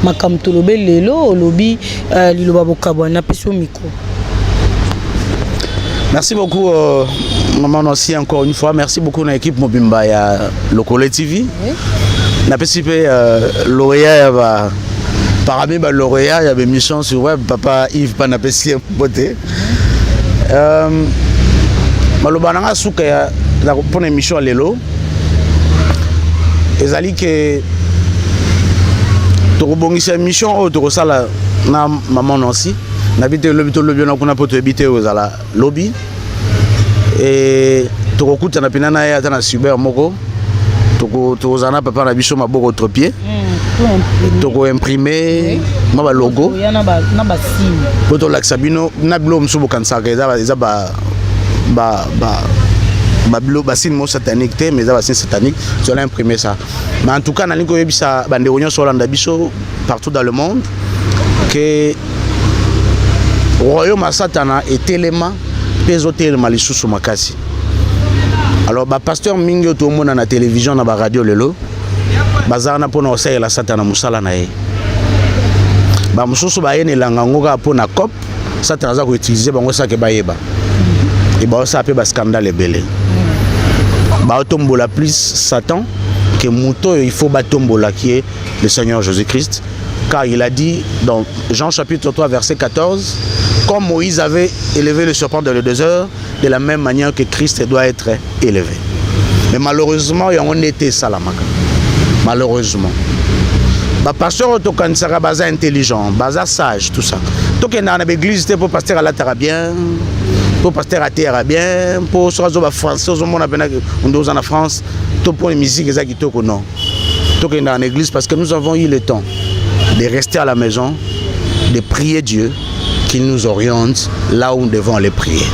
makam tolobe lelo lobby liloba bokabwa na peso micro. Merci beaucoup maman aussi encore une fois, merci beaucoup à l'équipe Mobimba ya Lokole TV. Oui. Na participé lauréat ba parmi les lauréats, il y avait une mission sur web, papa Yves Panapessi beauté. Malobananga souka pour une mission à l'élo. Et ça dit que tu rebondis une mission au tu sala na maman aussi. N'habite le lobby on a pour habiter aux ala lobby. Et tu recoutes na pinana ya na cyber moko. Tu ozana papa na biso maboko au pied. Toko imprimé ma logo na ba signe poto la sabino na blo msubo kansa ka za ba blo ba signe mo satanique te mais za ba signe satanique tu as imprimé ça mais en tout cas na linko yebisa bande onyo so landa biso partout dans le monde que royaume satana est élément pesotel malisusu makasi alors ba pasteur mingi to mona na télévision na ba radio lelo bazana pona osay la satana musala na ye ba mususu ba yene langa ngoka pona cop satana za ko utiliser bango sa ke bayeba et ba ça pe ba scandale belé ba tombola plus Satan que muto il faut ba tombola qui est le Seigneur Jésus-Christ car il a dit dans Jean chapitre 3 verset 14 comme Moïse avait élevé le serpent dans le désert de la même manière que Christ doit être élevé mais malheureusement il y a on était salamaka malheureusement ba pasteur autokansaka baza intelligent baza sage tout ça donc dans l'église pour pasteur à la terre bien pour pasteur à terre bien pour soit ba français au monde on est en France tout pour les musiques ezaki toko non donc dans l'église parce que nous avons eu le temps de rester à la maison de prier Dieu qu'il nous oriente là où nous devons aller prier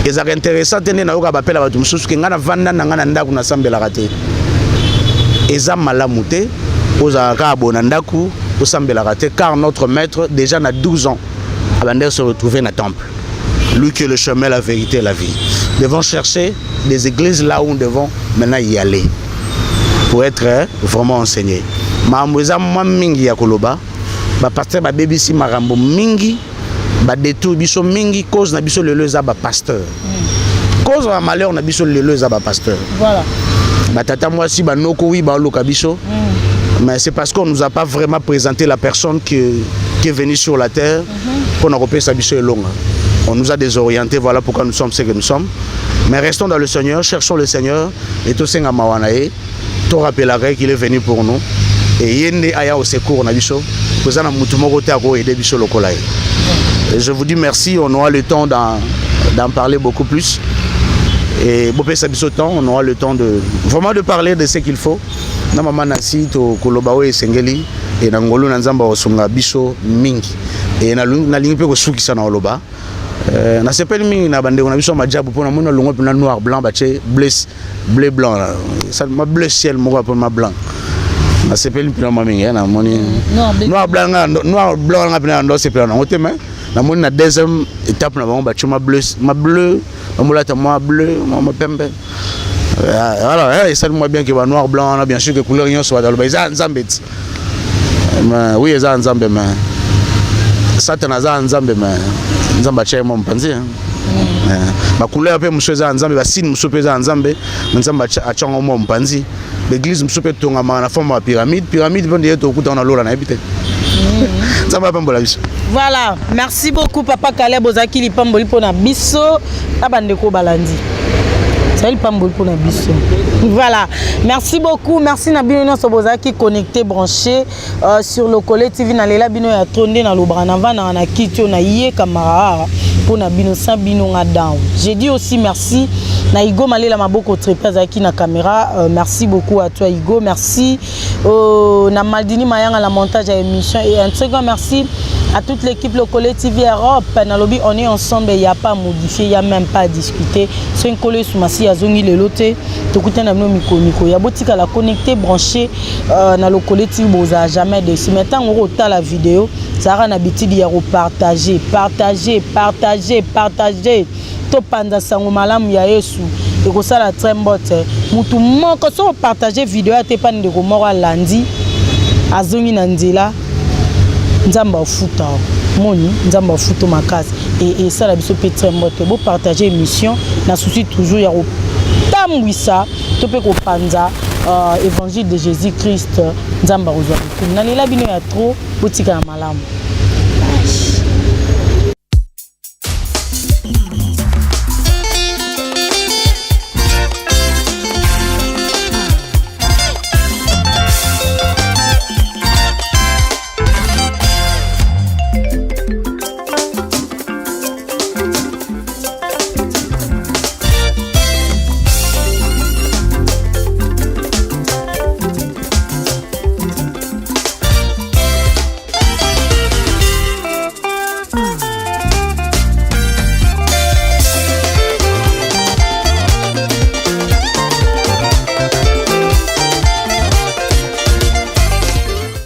et ça intéressant tenir na yoka bapela ba tumsusu ke ngana vanda na ngana ndaku na sambela raté eza malamu te ozalaka abona ndaku osambelaka te car notre maître déjà na 12 ans abandé se retrouver na temple lui qui est le chemin la vérité et la vie devons chercher des églises là où nous devons maintenant y aller pour être vraiment enseigné mambo eza mingi ya koloba ba pasteur ba bebisi marambo mingi ba détour biso mingi cause na biso lelo eza ba pasteur cause wa malheur na biso lelo eza ba pasteur voilà Batata moi si banoko oui ba lokabiso mais c'est parce qu'on nous a pas vraiment présenté la personne qui est venue sur la terre pour nous repérer sa biso longue. On nous a désorientés, voilà pourquoi nous sommes ce que nous sommes. Mais restons dans le Seigneur, cherchons le Seigneur et tout senga mawanae, to rappellerai qu'il est venu pour nous et yende aya au secours na biso, kozana mutu moko te ako aider biso lokolai. Et je vous dis merci, on aura le temps d'en parler beaucoup plus. Et bon, ça ce temps, on aura le temps de vraiment de parler de ce qu'il faut. Na mama nasi to kolobawe esengeli et na ngolo na nzamba osunga biso mingi. Et na lingi pe ko sukisa na oloba. Na sepeli mingi na bande on a biso majabu pona mona longo pe na noir blanc ba che bleu blanc là. Ça ma bleu ciel mo ko ma blanc. Na sepeli pina mama mingi na moni noir blanc na pina ndo sepeli na otema. Na moni na deuxième étape na bango ba che ma bleu amulata moi bleu moi pembe. Alors et ça moi bien que noir blanc là bien sûr que couleur rien soit dans le baisa nzambe. Oui ça nzambe mais Satan za nzambe mais nzamba cha mo mpanzi ba couleur pe muso za nzambe ba signe muso pe za nzambe nzamba cha mo mpanzi l'église muso pe tonga na forme de pyramide bon de to kuta na lola na ebite nzamba pambola biso. Voilà, merci beaucoup Papa Caleb Ozaki li pamboli pona biso abandeko balandi. C'est le pamboli pona biso. Voilà, merci beaucoup, merci Nabino Sobozaki connecté branché sur le Collet TV na lela bino ya tronde na lobranava na kitio na yé camarade pour Nabino sa bino nga down. J'ai dit aussi merci na Igo Malela Maboko Trépé Zaki na caméra. Merci beaucoup à toi Igo, merci na Maldini Mayang à la montage à l'émission et un second merci à toute l'équipe Le Collet TV Europe. Na lobby on est ensemble, il y a pas à modifier, il y a même pas à discuter. C'est un collègue sous Massi Azongi le loté. T'écoutez na miko ya botika la connecté branché na Le Collet TV boza jamais de si maintenant on rota la vidéo ça a l'habitude de repartager partager to panda sango malamu ya Yesu et ko sala trembote mutu moko so partager vidéo ya te pa ndeko moko landi azongi na nzela nzamba futa moni nzamba futo makasi et ça la biso pe trembote bo partager émission na souci toujours ya tambwisa to pe ko panza évangile de Jésus-Christ nzamba ozwa na lela bino ya trop botika na malamu.